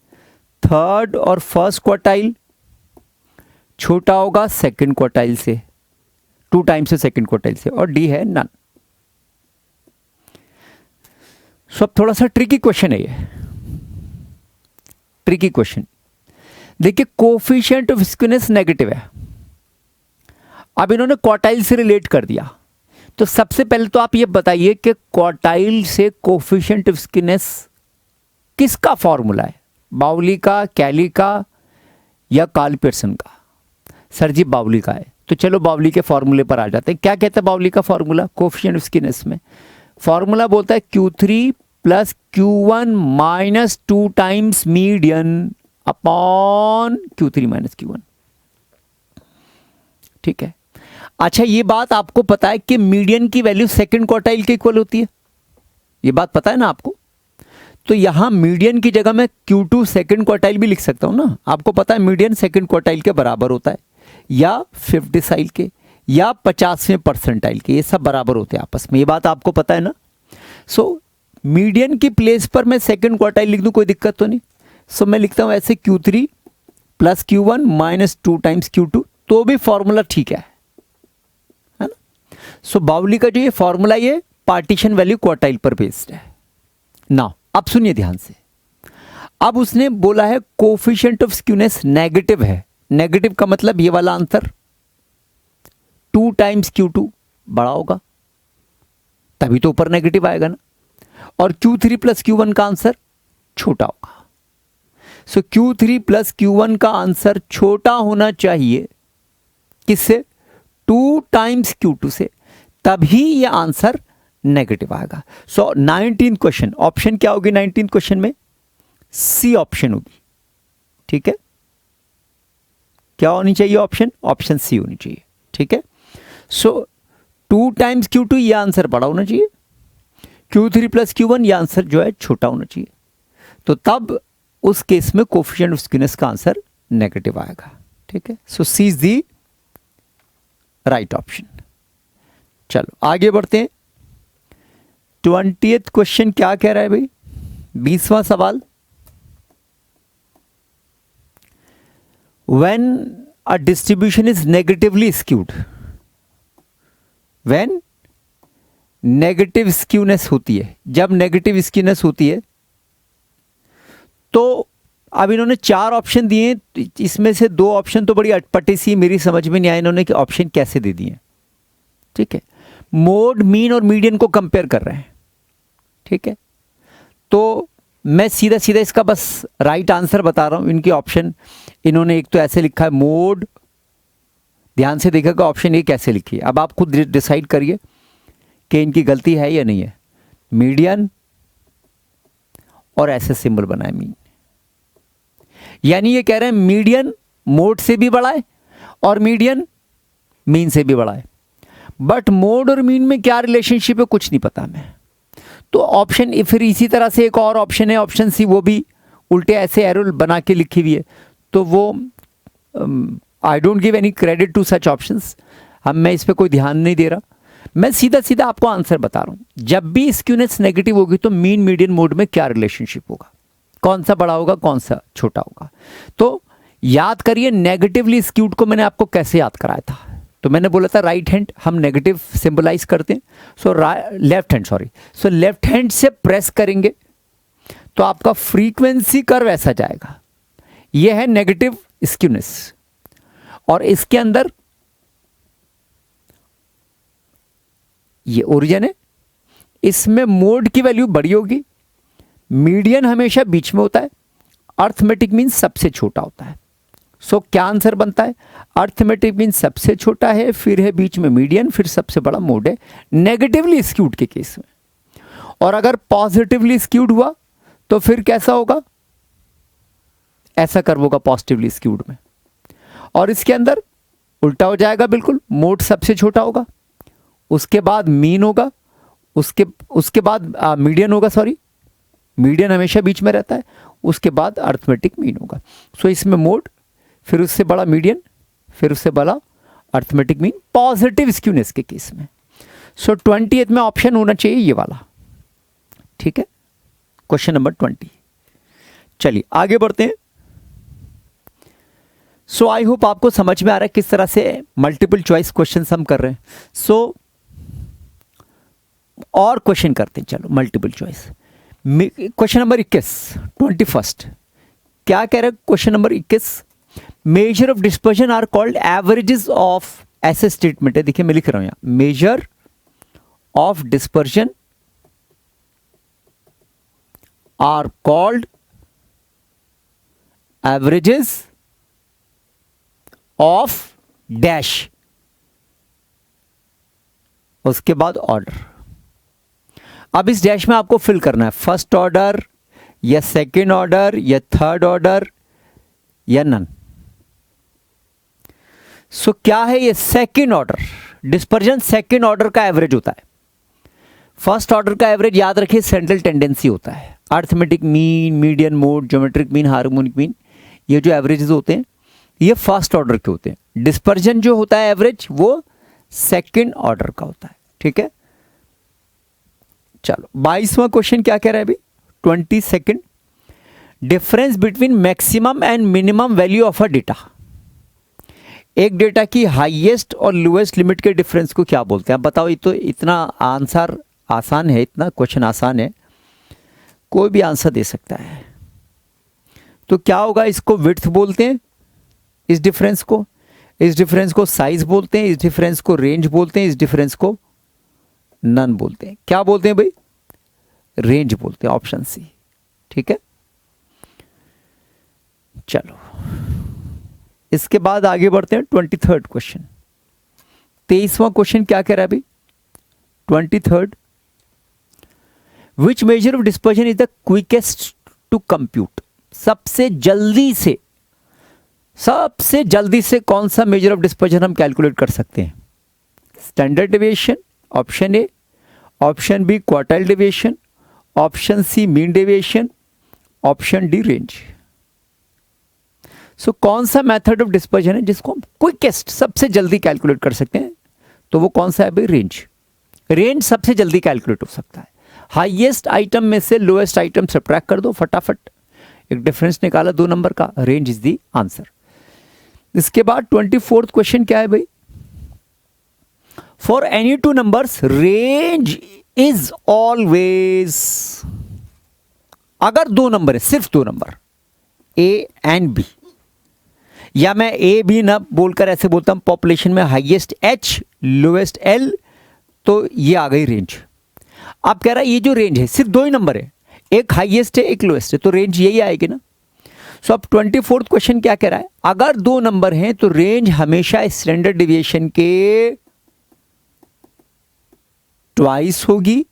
थर्ड और फर्स्ट क्वार्टाइल छोटा होगा सेकंड क्वार्टाइल से, 2 टाइम्स से सेकंड क्वार्टाइल से। और डी है नन। सो अब थोड़ा सा ट्रिकी क्वेश्चन है ये, ट्रिकी क्वेश्चन। देखिए कोफिशिएंट ऑफ स्क्यूनेस नेगेटिव है, अब इन्होंने क्वार्टाइल से रिलेट कर दिया। तो सबसे पहले तो आप ये बताइए कि क्वार्टाइल से कोफिशिएंट ऑफ स्क्यूनेस किसका फॉर्मूला है? बाउली का, कैली का या कार्ल पियर्सन का? सर जी बाउली का है। तो चलो बाउली के फॉर्मूले पर आ जाते हैं। क्या कहता है बाउली का फॉर्मूला कोफिशिएंट ऑफ स्क्यूनेस में? फॉर्मूला बोलता है Q3 plus Q1 minus 2 times median upon Q3 minus Q1, ठीक है। अच्छा ये बात आपको पता है कि मीडियन की वैल्यू सेकंड क्वार्टाइल के इक्वल होती है, ये बात पता है ना आपको? तो यहां मीडियन की जगह मैं Q2 सेकंड क्वार्टाइल भी लिख सकता हूं ना। आपको पता है मीडियन सेकंड क्वार्टाइल के बराबर होता है, या 50 डिसाइल के, या 50वें परसेंटाइल के, ये सब बराबर होते हैं आपस में, ये बात आपको पता है ना। सो मीडियन की प्लेस पर मैं सेकंड क्वार्टाइल लिख दूं, कोई दिक्कत तो नहीं। सो मैं लिखता हूं ऐसे Q3 plus Q1 minus 2 times Q2, तो भी फॉर्मूला ठीक है ना। सो बाउली का जो ये फॉर्मूला ये पार्टीशन वैल्यू क्वार्टाइल पर बेस्ड है ना। अब सुनिए ध्यान से, अब उसने बोला है कोफिशिएंट ऑफ स्क्यूनेस नेगेटिव है। नेगेटिव का मतलब ये वाला आंसर 2 टाइम्स Q2 बड़ा होगा, तभी तो ऊपर नेगेटिव आएगा ना। और Q3 प्लस Q1 का आंसर छोटा होगा। सो Q3 प्लस Q1 का आंसर छोटा होना चाहिए किससे? 2 टाइम्स Q2 से, तभी ये आंसर नेगेटिव आएगा। सो 19th क्वेश्चन, ऑप्शन क्या होगी 19th क्वेश्चन में? सी ऑप्शन होगी, ठीक है। क्या होनी चाहिए ऑप्शन? ऑप्शन सी होनी चाहिए, ठीक है। सो 2 टाइम्स Q2 ये आंसर बड़ा होना चाहिए, Q3 प्लस Q1 ये आंसर जो है छोटा होना चाहिए। तो तब उस केस में कोफिशिएंट ऑफ स्क्यूनेस का आंसर नेगेटिव आएगा, ठीक है। सो सी इज दी राइट ऑप्शन। चलो आगे बढ़ते हैं। 20th क्वेश्चन क्या कह रहा है भाई, 20वां सवाल। When a distribution is negatively skewed, when negative skewness होती है, जब नेगेटिव स्क्यूनेस होती है तो अब इन्होंने 4 ऑप्शन दिए, इसमें से 2 ऑप्शन तो बड़ी अटपटी सी, मेरी समझ में नहीं आया इन्होंने कि ऑप्शन कैसे दे दिए। ठीक है, मोड, मीन और मीडियन को कंपेयर कर रहे हैं। ठीक है, तो मैं सीधा सीधा इसका बस राइट आंसर बता रहा हूं। इनकी ऑप्शन इन्होंने एक तो ऐसे लिखा है मोड, ध्यान से देखिएगा ऑप्शन ए कैसे लिखी है, अब आप खुद डिसाइड करिए कि इनकी गलती है या नहीं है। मीडियन और ऐसे सिंबल बनाए मीन, यानी ये कह रहे हैं मीडियन मोड से भी बड़ा है और मीडियन मीन से भी बड़ा है, बट मोड और मीन में क्या रिलेशनशिप है कुछ नहीं पता हमें। तो ऑप्शन, फिर इसी तरह से एक और ऑप्शन है ऑप्शन सी, वो भी उल्टे ऐसे एरो बना के लिखी हुई है, तो वो I don't give any credit to such options. अब मैं इस पर कोई ध्यान नहीं दे रहा, मैं सीधा सीधा आपको आंसर बता रहा हूं। जब भी स्क्यूनेस नेगेटिव होगी तो मीन मीडियन मोड में क्या रिलेशनशिप होगा, कौन सा बड़ा होगा कौन सा छोटा होगा। तो याद करिए नेगेटिवली स्क्यूड को मैंने आपको कैसे याद कराया था, तो मैंने बोला था राइट हैंड हम नेगेटिव सिंबलाइज करते हैं, so left hand, sorry, so left hand से प्रेस करेंगे तो आपका फ्रीक्वेंसी कर्व ऐसा जाएगा। यह है नेगेटिव स्क्यूनेस, और इसके अंदर ये ओरिजिन है, इसमें मोड की वैल्यू बड़ी होगी, मीडियन हमेशा बीच में होता है, अर्थमेटिक मीन सबसे छोटा होता है। सो क्या आंसर बनता है, अर्थमेटिक मीन सबसे छोटा है, फिर है बीच में मीडियन, फिर सबसे बड़ा मोड है नेगेटिवली स्क्यूड के केस में। और अगर पॉजिटिवली स्क्यूड हुआ तो फिर कैसा होगा, ऐसा कर्व होगा पॉजिटिवली स्क्यूड में, और इसके अंदर उल्टा हो जाएगा बिल्कुल, मोड सबसे छोटा होगा, उसके बाद मीन होगा, उसके बाद मीडियन होगा, सॉरी मीडियन हमेशा बीच में रहता है, उसके बाद अर्थमेटिक मीन होगा। सो इसमें मोड, फिर उससे बड़ा मीडियन, फिर उससे बड़ा अर्थमेटिक मीन पॉजिटिव स्क्यूनेस के केस में। सो 20th में ऑप्शन होना चाहिए ये वाला। ठीक है, क्वेश्चन नंबर 20। चलिए आगे बढ़ते हैं। सो आई होप आपको समझ में आ रहा है किस तरह से मल्टीपल चॉइस क्वेश्चन हम कर रहे हैं। सो और क्वेश्चन करते हैं, चलो मल्टीपल चॉइस। क्वेश्चन नंबर 21, 21 क्या कह रहा है question number 21, measure of dispersion are called averages of, ऐसे स्टेटमेंट है, देखिए मैं लिख रहा हूं यहां, measure of dispersion are called averages of dash, उसके बाद ऑर्डर। अब इस डैश में आपको फिल करना है फर्स्ट ऑर्डर या सेकेंड ऑर्डर या थर्ड ऑर्डर या नन। सो क्या है ये second order dispersion, second order का एवरेज होता है। फर्स्ट ऑर्डर का एवरेज याद रखिए सेंट्रल टेंडेंसी होता है, arithmetic mean, median mode, geometric mean, harmonic mean, ये जो एवरेजेस होते हैं ये फर्स्ट ऑर्डर के होते हैं। डिस्पर्जन जो होता है एवरेज वो सेकेंड ऑर्डर का होता है। ठीक है, चलो 22वां क्वेश्चन क्या कह रहा है अभी, 22nd, difference between maximum and minimum value of a data. एक डेटा की हाईएस्ट और लोएस्ट लिमिट के डिफरेंस को क्या बोलते हैं, आप बताओ। ये तो इतना आंसर आसान है, इतना क्वेश्चन आसान है, कोई भी आंसर दे सकता है। तो क्या होगा, इसको विड्थ बोलते हैं, इस डिफरेंस को साइज बोलते हैं, इस डिफरेंस को रेंज बोलते हैं, इस डिफरेंस को नन बोलते हैं। क्या बोलते हैं भाई, रेंज बोलते हैं, ऑप्शन सी। ठीक है, चलो इसके बाद आगे बढ़ते हैं 23rd क्वेश्चन। 23वां क्वेश्चन क्या कह रहा है अभी, 23rd, which measure of dispersion is the quickest to compute. सबसे जल्दी से कौन सा मेजर ऑफ डिस्पर्जन हम कैलकुलेट कर सकते हैं, standard deviation, option A, option B quartile deviation, option C mean deviation, option D range. So कौन सा मेथड ऑफ डिस्पर्जन है जिसको हम क्विकेस्ट सबसे जल्दी कैलकुलेट कर सकते हैं, तो वो कौन सा है भाई, रेंज। रेंज सबसे जल्दी कैलकुलेट हो सकता है। हाईएस्ट आइटम में से लोएस्ट आइटम सब्ट्रैक्ट कर दो फटाफट, एक डिफरेंस निकाला 2 नंबर का, रेंज इज द आंसर। इसके बाद 24th क्वेश्चन क्या है भाई, for any 2 numbers range is always, अगर 2 नंबर है, सिर्फ 2 नंबर ए एंड बी, या मैं ए बी ना बोलकर ऐसे बोलता हूं, पॉपुलेशन में हाईएस्ट एच लोएस्ट एल, तो ये आ गई रेंज। आप कह रहा है ये जो रेंज है सिर्फ 2 ही नंबर है, एक हाईएस्ट है एक लोएस्ट है, तो रेंज यही आएगी ना। सो अब 24th क्वेश्चन क्या कह रहा है, अगर 2 नंबर हैं तो रेंज हमेशा स्टैंडर्ड डिविएशन के ट्वाइस होगी,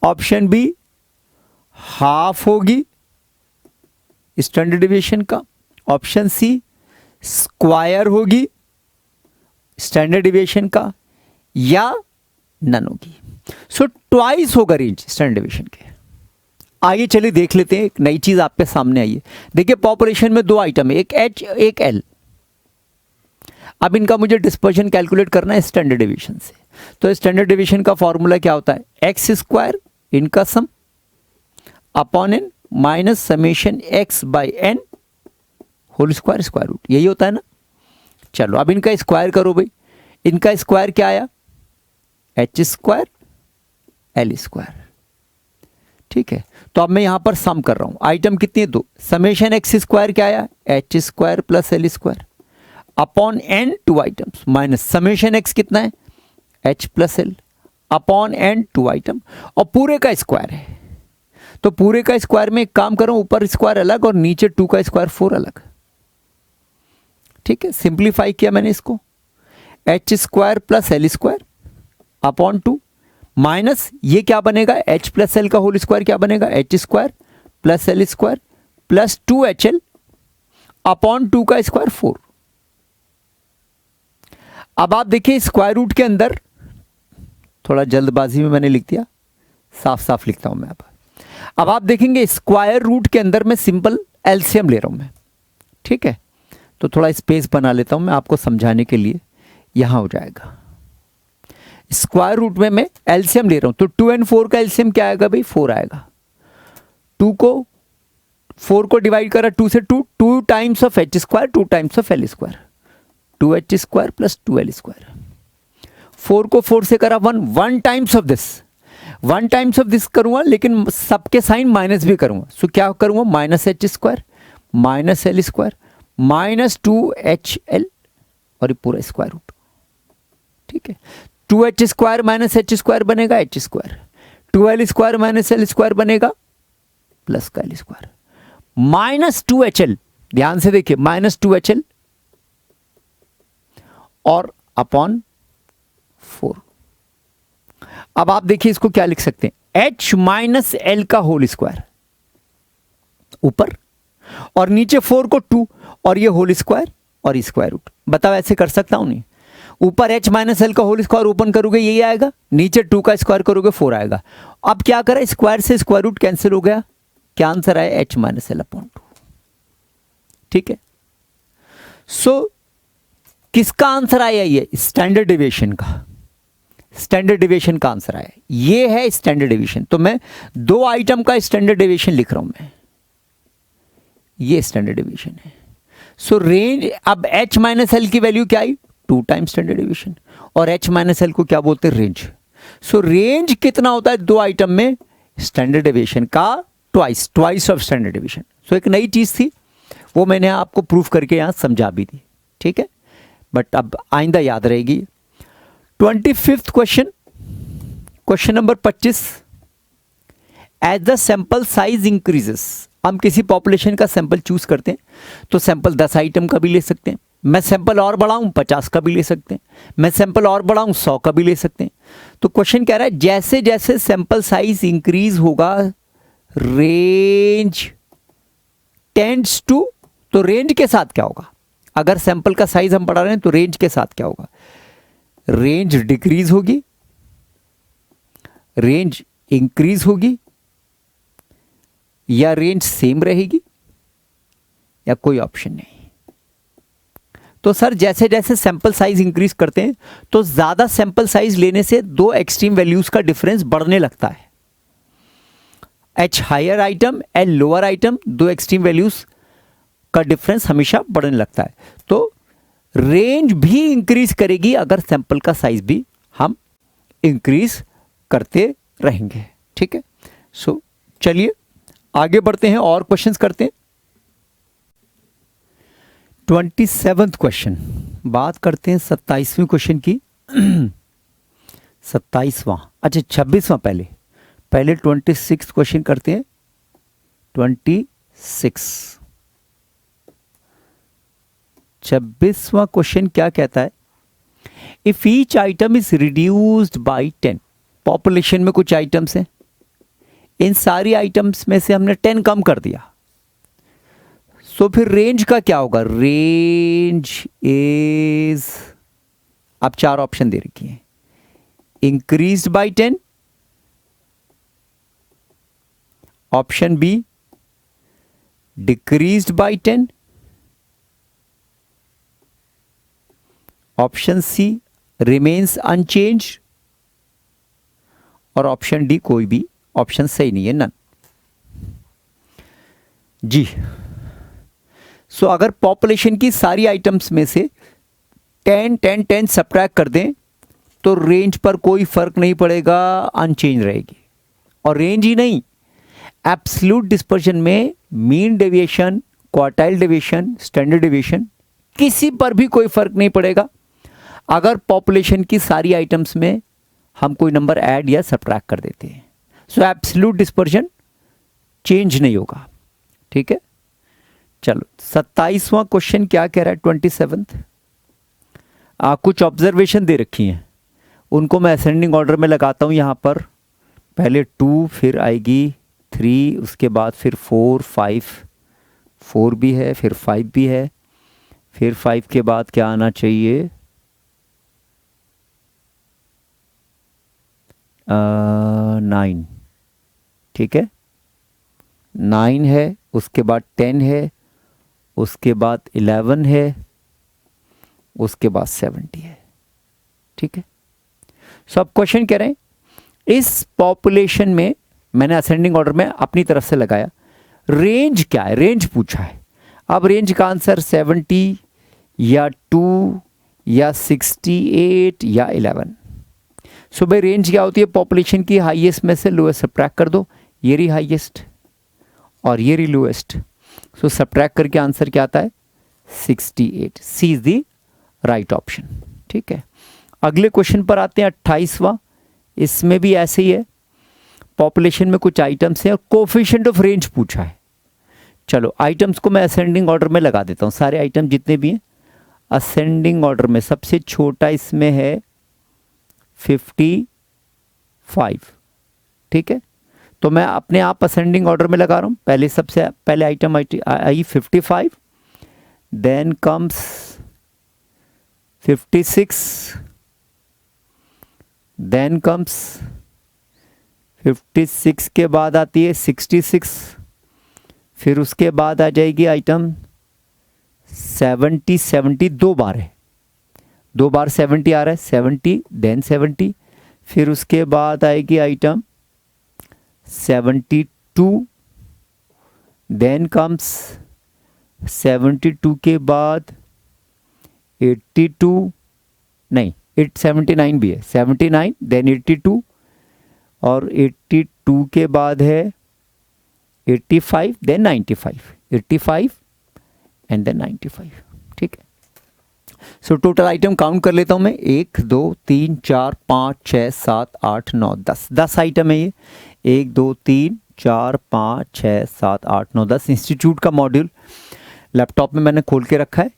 ऑप्शन बी हाफ होगी स्टैंडर्ड डिविएशन का, ऑप्शन सी स्क्वायर होगी स्टैंडर्ड डिविएशन का, या नन होगी। सो ट्वाइस होगा रेंज स्टैंडर्ड डिविएशन के। आइए चलिए देख लेते हैं, एक नई चीज आपके सामने आई है। देखिए पॉपुलेशन में 2 आइटम है, एक एच एक एल। अब इनका मुझे डिस्पर्शन कैलकुलेट करना है स्टैंडर्ड डिविएशन से। तो स्टैंडर्ड डिविएशन का फॉर्मूला क्या होता है, एक्स स्क्वायर इनका sum upon n minus summation x by n whole square square root, यही होता है ना। चलो अब इनका स्क्वायर करो भाई, इनका स्क्वायर क्या आया, एच स्क्वायर एल स्क्वायर, ठीक है। तो अब मैं यहां पर सम कर रहा हूं, आइटम कितनी है 2, समेशन एक्स स्क्वायर क्या आया, h square plus l square upon n 2 items minus summation x कितना है, h plus l upon n 2 item, और पूरे का स्क्वायर है। तो पूरे का स्क्वायर में एक काम करो, ऊपर स्क्वायर अलग और नीचे 2 का स्क्वायर 4 अलग, ठीक है। सिंप्लीफाई किया मैंने इसको, H square plus l square upon 2 minus ये क्या बनेगा, एच प्लस एल का होल स्क्वायर क्या बनेगा, H square plus l square plus 2HL upon 2 का स्क्वायर 4। अब आप देखिए स्क्वायर रूट के अंदर, थोड़ा जल्दबाजी में मैंने लिख दिया, साफ साफ लिखता हूं मैं। अब आप देखेंगे स्क्वायर रूट के अंदर मैं सिंपल एलसीएम ले रहा हूं मैं, ठीक है। तो थोड़ा स्पेस बना लेता हूं मैं आपको समझाने के लिए, यहां हो जाएगा। स्क्वायर रूट में मैं एलसीएम ले रहा हूं, तो 2 और 4 का एलसीएम क्या आएगा भाई, 4 आएगा। 4 को डिवाइड करा 2 से, 2 times of H square 2 times of L square, 2h square plus 2l square. 4 को 4 से करा 1 times of this, 1 times of this करूंगा, लेकिन सबके साइन माइनस भी करूंगा। सो क्या करूंगा, minus H square minus L square minus 2HL और ये पूरा स्क्वायर रूट, ठीक है। 2h square minus H square बनेगा H square, 2l square minus L square बनेगा प्लस का एल स्क्वायर, माइनस 2HL, ध्यान से देखिए माइनस 2HL और अपॉन 4। अब आप देखिए इसको क्या लिख सकते हैं, h माइनस एल का होल स्क्वायर ऊपर, और नीचे 4 को 2 और ये होल स्क्वायर और स्क्वायर रूट। बताओ ऐसे कर सकता हूं नहीं, ऊपर h माइनस एल का होल स्क्वायर ओपन करोगे यही आएगा, नीचे 2 का स्क्वायर करोगे 4 आएगा। अब क्या करें, स्क्वायर से स्क्वायर रूट कैंसिल हो गया, क्या आंसर आया, h माइनस एल अपॉन 2, ठीक है। सो किसका आंसर आया, ये स्टैंडर्ड डिविएशन का, स्टैंडर्ड डिविएशन का आंसर आया, ये है स्टैंडर्ड डिविएशन। तो मैं 2 आइटम का स्टैंडर्ड डिविएशन लिख रहा हूं मैं, ये स्टैंडर्ड डिविएशन है। सो रेंज, अब h माइनस एल की वैल्यू क्या आई, 2 टाइम्स स्टैंडर्ड डिविएशन, और h माइनस एल को क्या बोलते हैं, रेंज। सो रेंज कितना होता है 2 आइटम में, स्टैंडर्ड डिविएशन का ट्वाइस ऑफ स्टैंडर्ड डिविएशन। सो एक नई चीज थी, वो मैंने आपको प्रूफ करके यहां समझा भी दी, ठीक है, बट अब आइंदा याद रहेगी। 25th question, question number 25, as the sample size increases, हम किसी पॉपुलेशन का सैंपल चूज करते हैं, तो सैंपल 10 आइटम का भी ले सकते हैं, मैं सैंपल और बढ़ाऊं 50 का भी ले सकते हैं, मैं सैंपल और बढ़ाऊं 100 का भी ले सकते हैं। तो क्वेश्चन कह रहा है जैसे जैसे सैंपल साइज इंक्रीज होगा रेंज टेंड्स टू, तो रेंज के साथ क्या होगा, अगर सैंपल का साइज हम बढ़ा रहे हैं तो रेंज के साथ क्या होगा, रेंज डिक्रीज होगी, रेंज इंक्रीज होगी, या रेंज सेम रहेगी, या कोई ऑप्शन नहीं। तो सर जैसे जैसे सैंपल साइज इंक्रीज करते हैं तो ज़्यादा सैंपल साइज लेने से दो एक्सट्रीम वैल्यूज़ का डिफरेंस बढ़ने लगता है। Each higher item and lower item, दो एक्सट्रीम वैल्यूज़ का डिफरेंस हमेशा बढ़ने लगता है। तो रेंज भी इंक्रीज करेगी अगर सैंपल का साइज भी हम इंक्रीज करते रहेंगे। ठीक है, सो चलिए आगे बढ़ते हैं और क्वेश्चंस करते हैं। 27वां क्वेश्चन, बात करते हैं 27वें क्वेश्चन की। 27वां, अच्छा 26वां, पहले 26 क्वेश्चन करते हैं। 26वां क्वेश्चन क्या कहता है? If each item is reduced by 10, population में कुछ आइटम्स हैं, इन सारी आइटम्स में से हमने 10 कम कर दिया, सो फिर रेंज का क्या होगा? रेंज इज, आप चार ऑप्शन दे रखी हैं, increased by 10, option B decreased by 10, option C remains unchanged, और ऑप्शन डी कोई भी ऑप्शन सही नहीं है, नन। जी, सो अगर पॉपुलेशन की सारी आइटम्स में से 10 10 10 सब्ट्रैक्ट कर दें तो रेंज पर कोई फर्क नहीं पड़ेगा, अनचेंज रहेगी। और रेंज ही नहीं, एब्सोल्यूट डिस्पर्शन में mean deviation, quartile deviation, standard deviation, किसी पर भी कोई फर्क नहीं पड़ेगा अगर पॉपुलेशन की सारी आइटम्स में हम कोई नंबर ऐड या सब्ट्रैक्ट कर देते हैं। सो एब्सोल्यूट डिस्पर्शन चेंज नहीं होगा। ठीक है, चलो 27वां क्वेश्चन क्या कह रहा है? 27th, कुछ ऑब्जर्वेशन दे रखी हैं, उनको मैं असेंडिंग ऑर्डर में लगाता हूं। यहां पर पहले 2, फिर आएगी 3, उसके बाद फिर 4 5, 4 भी है, फिर 5 भी है, फिर 5 के बाद क्या आना चाहिए? 9। ठीक है, 9 है, उसके बाद 10 है, उसके बाद 11 है, उसके बाद 70 है। ठीक है, सो अब क्वेश्चन कह रहे हैं इस पॉपुलेशन में, मैंने असेंडिंग ऑर्डर में अपनी तरफ से लगाया, रेंज क्या है? रेंज पूछा है। अब रेंज का आंसर 70 या 2 या 68 या 11। सो भाई रेंज क्या होती है? पॉपुलेशन की हाईएस्ट में से लोएस्ट सब्ट्रैक्ट कर दो, ये रही हाईएस्ट और ये रही लोएस्ट। सो सब्ट्रैक्ट करके आंसर क्या आता है? 68। सी इज द राइट ऑप्शन। ठीक है, अगले क्वेश्चन पर आते हैं 28वां। इसमें भी ऐसे ही है, पॉपुलेशन में कुछ आइटम्स हैं और कोफिशिएंट ऑफ रेंज पूछा है। चलो आइटम्स को मैं असेंडिंग ऑर्डर में लगा देता हूँ, सारे आइटम जितने भी हैं असेंडिंग ऑर्डर में। सबसे छोटा इसमें है 55। ठीक है, तो मैं अपने आप असेंडिंग ऑर्डर में लगा रहा हूँ। पहले सबसे पहले आइटम आई 55, देन कम्स 56, देन कम्स 56 के बाद आती है 66, फिर उसके बाद आ जाएगी आइटम 70। 70 दो बार है, 2 बार 70 आ रहा है, 70 देन 70, फिर उसके बाद आएगी आइटम 72, देन कम्स 72 के बाद 82, नहीं 79 भी है, 79 देन 82, और 82 के बाद है 85 देन 95, 85 एंड देन 95। ठीक है, सो टोटल आइटम काउंट कर लेता हूं मैं, 1 2 3 4 5 6 7 8 9 10। 10 आइटम है ये, 1 2 3 4 5 6 7 8 9 10। इंस्टीट्यूट का मॉड्यूल लैपटॉप में मैंने खोल के रखा है।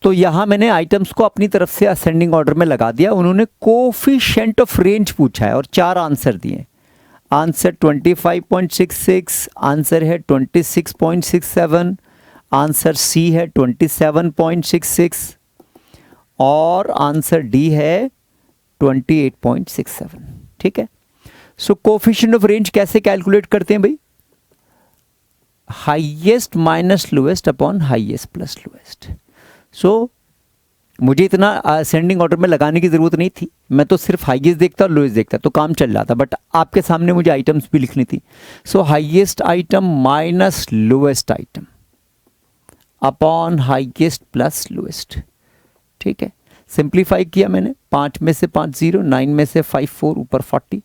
तो यहाँ मैंने आइटम्स को अपनी तरफ से असेंडिंग ऑर्डर में लगा दिया। उन्होंने कोफिशिएंट ऑफ रेंज पूछा है और 4 आंसर दिए। आंसर 25.66, आंसर है 26.67, आंसर सी है 27.66 और आंसर डी है 28.67। ठीक है, सो कोफिशिएंट ऑफ रेंज कैसे कैलकुलेट करते हैं भाई? Highest minus lowest upon highest plus lowest. So मुझे इतना असेंडिंग ऑर्डर में लगाने की ज़रूरत नहीं थी, मैं तो सिर्फ हाईएस्ट देखता और लोएस्ट देखता तो काम चल जाता, बट आपके सामने मुझे आइटम्स भी लिखनी थी। सो highest item minus lowest item upon highest plus lowest. ठीक है, सिंप्लीफाई किया मैंने, 5 में से 5 0, 9 में से 5 4, ऊपर 40,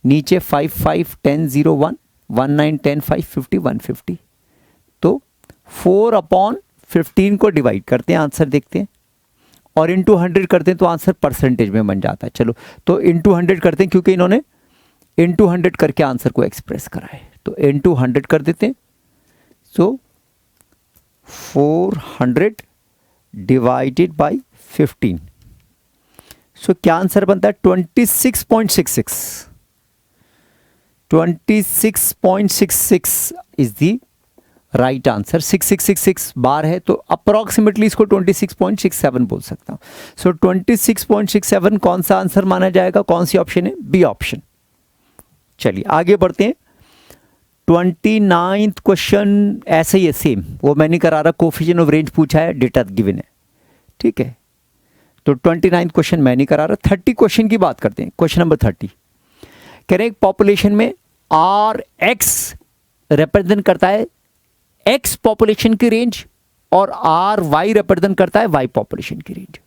नीचे 5 5 10 0 1, 1 9 10 5 50 150। तो 4/15 को डिवाइड करते हैं, आंसर देखते हैं, और इंटू 100 करते हैं तो आंसर परसेंटेज में बन जाता है। चलो तो इंटू 100 करते हैं क्योंकि इन्होंने इंटू 100 करके आंसर को एक्सप्रेस करा है, तो इंटू 100 कर देते हैं। सो 400 डिवाइडेड बाई 15। सो क्या आंसर बनता है? 26.66। 26.66 इज दी राइट आंसर। 6666 बार है तो अप्रोक्सीमेटली इसको 26.67 बोल सकता हूं। सो 26.67 कौन सा आंसर माना जाएगा? कौन सी ऑप्शन है? B option. चलिए आगे बढ़ते हैं। 29th क्वेश्चन ऐसे ही है, सेम, वो मैं नहीं करा रहा, कोफिशिएंट ऑफ रेंज पूछा है, डेटा गिवन है। ठीक है, तो 29th क्वेश्चन मैं नहीं करा रहा। 30 क्वेश्चन की बात करते हैं। क्वेश्चन नंबर 30 कह रहे हैं पॉपुलेशन में आर एक्स रिप्रेजेंट करता है एक्स पॉपुलेशन की रेंज और आर वाई रिप्रेजेंट करता है वाई पॉपुलेशन की रेंज,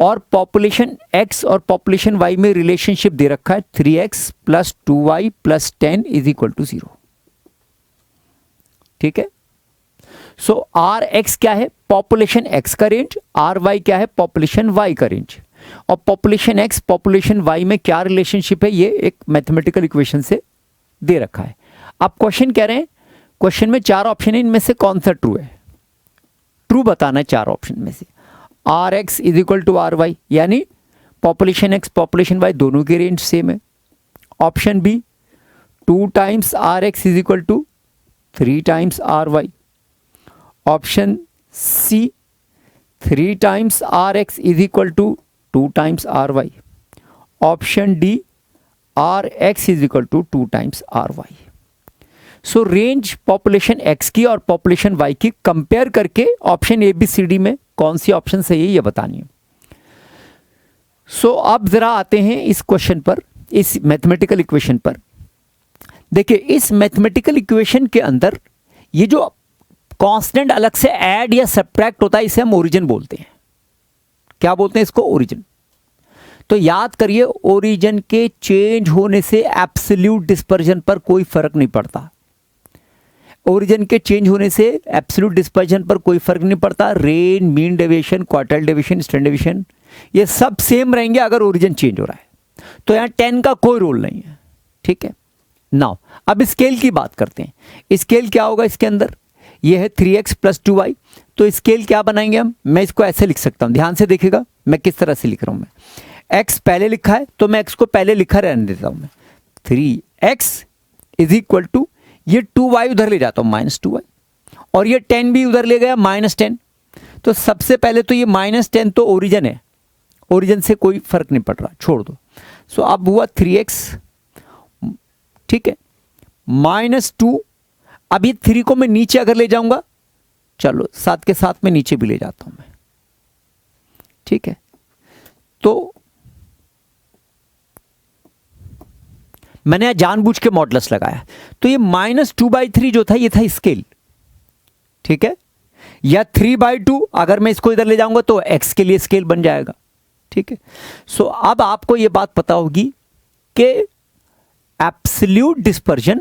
और पॉपुलेशन एक्स और पॉपुलेशन वाई में रिलेशनशिप दे रखा है 3x plus 2y plus 10 is equal to 0। ठीक है, सो आर एक्स क्या है? पॉपुलेशन एक्स का रेंज। आर वाई क्या है? पॉपुलेशन वाई का रेंज। और पॉपुलेशन एक्स पॉपुलेशन वाई में क्या रिलेशनशिप है, ये एक मैथमेटिकल इक्वेशन से दे रखा है। अब क्वेश्चन कह रहे हैं, क्वेश्चन में 4 ऑप्शन है, इनमें से कौन सा ट्रू है? ट्रू बताना है 4 ऑप्शन में से। R X is equal to R Y, यानी पॉपुलेशन एक्स पॉपुलेशन वाई दोनों की रेंज सेम है। Option B 2 times R X is equal to 3 times R Y. Option C 3 times R X is equal to 2 times R Y. Option D R X is equal to 2 times R Y. So range population X की और population Y की compare करके option A B C D में कौन सी option सही है ये बतानी है। सो अब जरा आते हैं इस क्वेश्चन पर, इस मैथमेटिकल इक्वेशन पर। देखिए इस मैथमेटिकल इक्वेशन के अंदर ये जो कांस्टेंट अलग से ऐड या सब्ट्रैक्ट होता है इसे हम ओरिजिन बोलते हैं। क्या बोलते हैं इसको? ओरिजिन। तो याद करिए ओरिजिन के चेंज होने से एब्सोल्यूट डिस्पर्जन पर कोई फर्क नहीं पड़ता। ओरिजिन के चेंज होने से एब्सोल्यूट डिस्पर्जन पर कोई फर्क नहीं पड़ता। Rain, mean deviation, quartile deviation, standard deviation ये सब सेम रहेंगे अगर ओरिजिन चेंज हो रहा है। तो यहां 10 का कोई रोल नहीं है। ठीक है, नाउ अब स्केल की बात करते हैं। स्केल क्या होगा इसके अंदर? ये है 3x प्लस 2y। तो स्केल क्या बनाएंगे हम? मैं इसको ऐसे लिख सकता हूं, ध्यान से देखिएगा मैं किस तरह से लिख रहा हूं। मैं x पहले लिखा है तो मैं x को पहले लिखा रहने देता हूं। मैं 3x इज इक्वल टू, ये 2y उधर ले जाता हूं -2y, और ये 10 भी उधर ले गया -10। तो सबसे पहले तो ये -10 तो ओरिजिन है, ओरिजिन से कोई फर्क नहीं पड़ रहा, छोड़ दो। सो अब हुआ 3x, ठीक है, -2। अब ये 3 को मैं नीचे अगर ले जाऊंगा, चलो साथ के साथ में नीचे भी ले जाता हूं मैं। ठीक है, तो मैंने जानबूझ के मॉडुलस लगाया। तो ये -2/3 जो था ये था स्केल। ठीक है, या 3/2 अगर मैं इसको इधर ले जाऊंगा तो x के लिए स्केल बन जाएगा। ठीक है, सो अब आपको ये बात पता होगी कि एब्सोल्यूट डिस्पर्जन,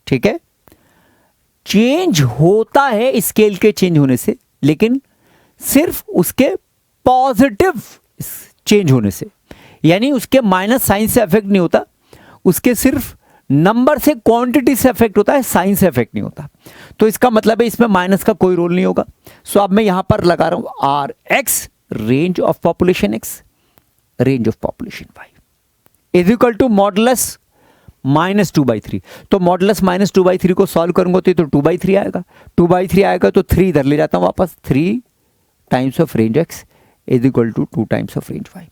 ठीक है, चेंज होता है स्केल के चेंज होने से, लेकिन सिर्फ उसके पॉजिटिव चेंज होने से, यानी उसके माइनस साइन से अफेक्ट नहीं होता, उसके सिर्फ नंबर से, क्वांटिटी से अफेक्ट होता है, साइन से अफेक्ट नहीं होता। तो इसका मतलब है इसमें माइनस का कोई रोल नहीं होगा। सो अब मैं यहां पर लगा रहा हूं R X range of population X, range of population Y is equal to modulus -2/3। तो मॉडुलस -2/3 को सॉल्व करूंगा तो 2/3 आएगा। 2/3 आएगा तो 3 इधर ले जाता हूं वापस। 3 times of range X is equal to 2 times of range Y.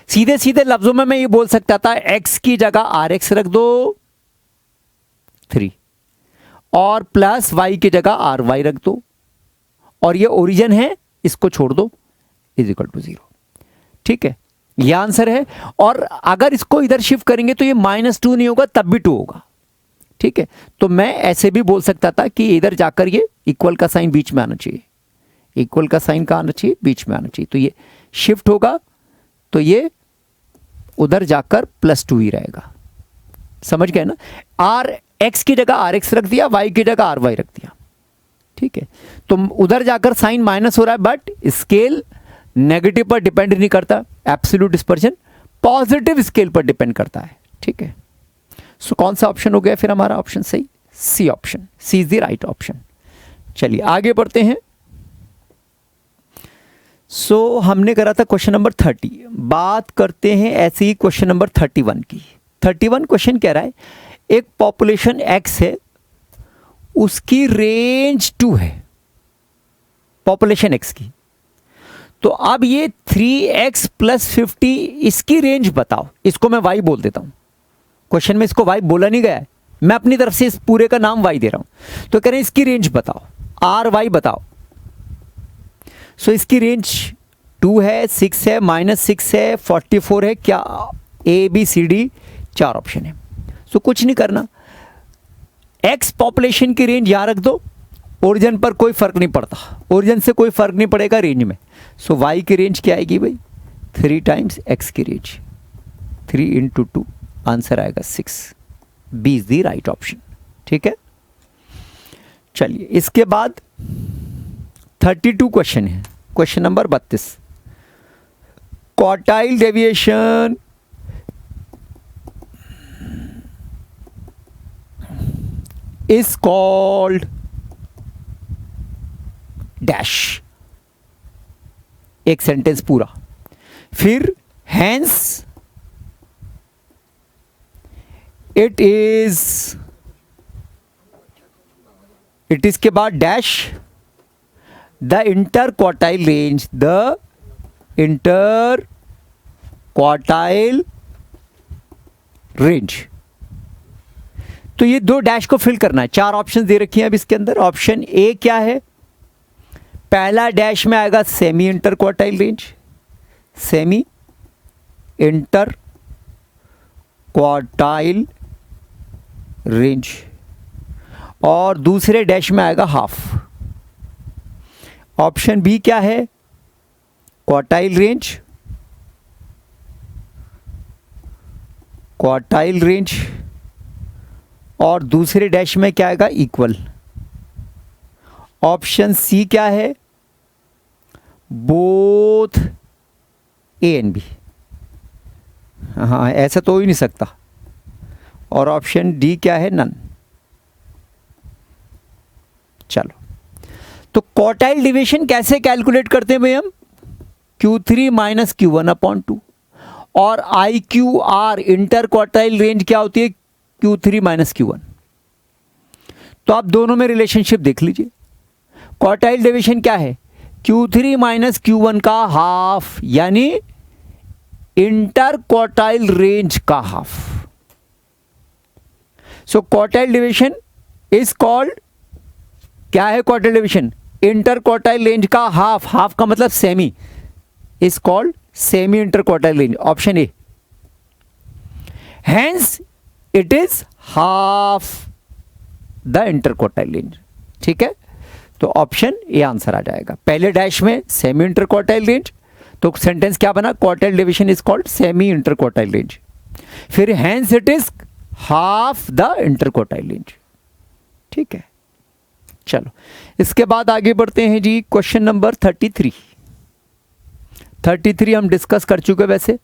सीधे सीधे लफ्जों में मैं ये बोल सकता था x की जगह आर एक्स रख दो 3, और प्लस y की जगह आर वाई रख दो और ये ओरिजिन है, इसको छोड़ दो, इज इक्वल टू 0। ठीक है, ये आंसर है। और अगर इसको इधर शिफ्ट करेंगे तो ये -2 नहीं होगा, तब भी 2 होगा। ठीक है, तो मैं ऐसे भी बोल सकता था कि इधर जाकर ये इक्वल का साइन बीच में आना चाहिए, इक्वल का साइन कहाँ आना चाहिए, बीच में आना चाहिए। तो ये शिफ्ट होगा तो ये उधर जाकर +2 ही रहेगा। समझ गए ना? RX की जगह RX रख दिया, Y की जगह RY रख दिया। ठीक है, तो उधर जाकर साइन माइनस हो रहा है, बट स्केल नेगेटिव पर डिपेंड नहीं करता, एब्सोल्यूट डिस्पर्जन पॉजिटिव स्केल पर डिपेंड करता है। ठीक है, सो कौन सा ऑप्शन हो गया फिर हमारा ऑप्शन सही? C option, C is the right option. चलिए आगे बढ़ते हैं। सो हमने करा था क्वेश्चन नंबर 30, बात करते हैं ऐसे ही क्वेश्चन नंबर 31 की। 31 क्वेश्चन कह रहा है एक पॉपुलेशन X है, उसकी रेंज 2 है, पॉपुलेशन X की। तो अब ये 3x + 50, इसकी रेंज बताओ। इसको मैं y बोल देता हूं, क्वेश्चन में इसको y बोला नहीं गया है, मैं अपनी तरफ से इस पूरे का नाम y दे रहा हूं। तो कह रहे हैं इसकी रेंज बताओ, RY बताओ। सो इसकी रेंज 2 है, 6 है, -6 है, 44 है, क्या ABCD 4 ऑप्शन है। सो कुछ नहीं करना, X पॉपुलेशन की रेंज यहां रख दो, ओरिजिन पर कोई फर्क नहीं पड़ता, ओरिजिन से कोई फर्क नहीं पड़ेगा रेंज में। सो y की रेंज क्या आएगी भाई? 3 टाइम्स x की रेंज, 3 × 2, आंसर आएगा 6। B is the right option. ठीक है, चलिए इसके बाद 32 क्वेश्चन है, question number 32। Quartile deviation is called dash, एक सेंटेंस पूरा, फिर हैंस इट इज के बाद dash the inter quartile range, the inter quartile range. तो ये 2 डैश को फिल करना है। 4 ऑप्शन दे रखी हैं अब इसके अंदर। ऑप्शन ए क्या है? पहला डैश में आएगा semi inter quartile range, semi inter quartile range, और दूसरे डैश में आएगा हाफ। ऑप्शन बी क्या है? क्वार्टाइल रेंज, क्वार्टाइल रेंज, और दूसरे डैश में क्या आएगा? इक्वल। ऑप्शन सी क्या है? Both A and B. हाँ, ऐसा तो हो ही नहीं सकता। और ऑप्शन डी क्या है? नन। चलो, तो क्वार्टाइल डिवीजन कैसे कैलकुलेट करते हैं भाई हम? Q3 - Q1/2, और IQR इंटर क्वार्टाइल रेंज क्या होती है? Q3 - Q1। तो आप दोनों में रिलेशनशिप देख लीजिए। क्वार्टाइल डिवीजन क्या है? Q3 - Q1 का हाफ, यानी इंटर क्वार्टाइल रेंज का half. So quartile division is called, क्या है quartile division? Inter quartile range का हाफ, हाफ का मतलब semi, is called semi inter quartile range. Option A. Hence it is half the inter quartile range. ठीक है, तो option A answer आ जाएगा। पहले डैश में सेमी इंटर क्वार्टाइल रेंज, तो सेंटेंस क्या बना? Quartile division is called semi inter quartile range. फिर hence it is half the inter quartile range. ठीक है, चलो इसके बाद आगे बढ़ते हैं जी। क्वेश्चन नंबर 33 हम डिस्कस कर चुके हैं। वैसे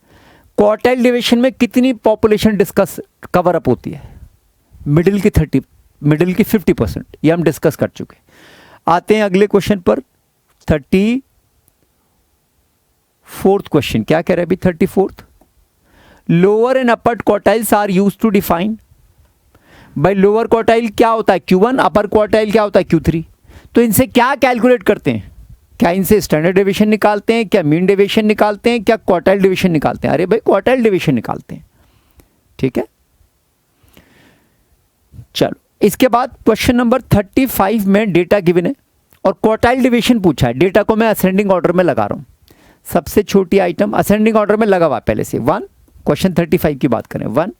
क्वार्टाइल डिवीजन में कितनी पॉपुलेशन डिस्कस कवर अप होती है? मिडिल की 50%, ये हम डिस्कस कर चुके। आते हैं अगले क्वेश्चन पर, 34th क्वेश्चन। क्या कह रहे हैं अभी? 34th, lower and upper quartiles are used to define. भाई लोअर क्वार्टाइल क्या होता है? Q1, अपर क्वार्टाइल क्या होता है? Q3। तो इनसे क्या कैलकुलेट करते हैं? क्या इनसे स्टैंडर्ड डेविएशन निकालते हैं? क्या मीन डेविएशन निकालते हैं? क्या क्वार्टाइल डिवीजन निकालते हैं? अरे भाई क्वार्टाइल डिवीजन निकालते हैं। ठीक है, चलो इसके बाद क्वेश्चन नंबर 35 में डेटा गिवन है। और क्वार्टाइल डिवीजन पूछा है। डेटा को मैं असेंडिंग ऑर्डर में लगा रहा हूँ, सबसे छोटी आइटम असेंडिंग ऑर्डर में लगा हुआ पहले से। 1, क्वेश्चन 35 की बात करें, 1,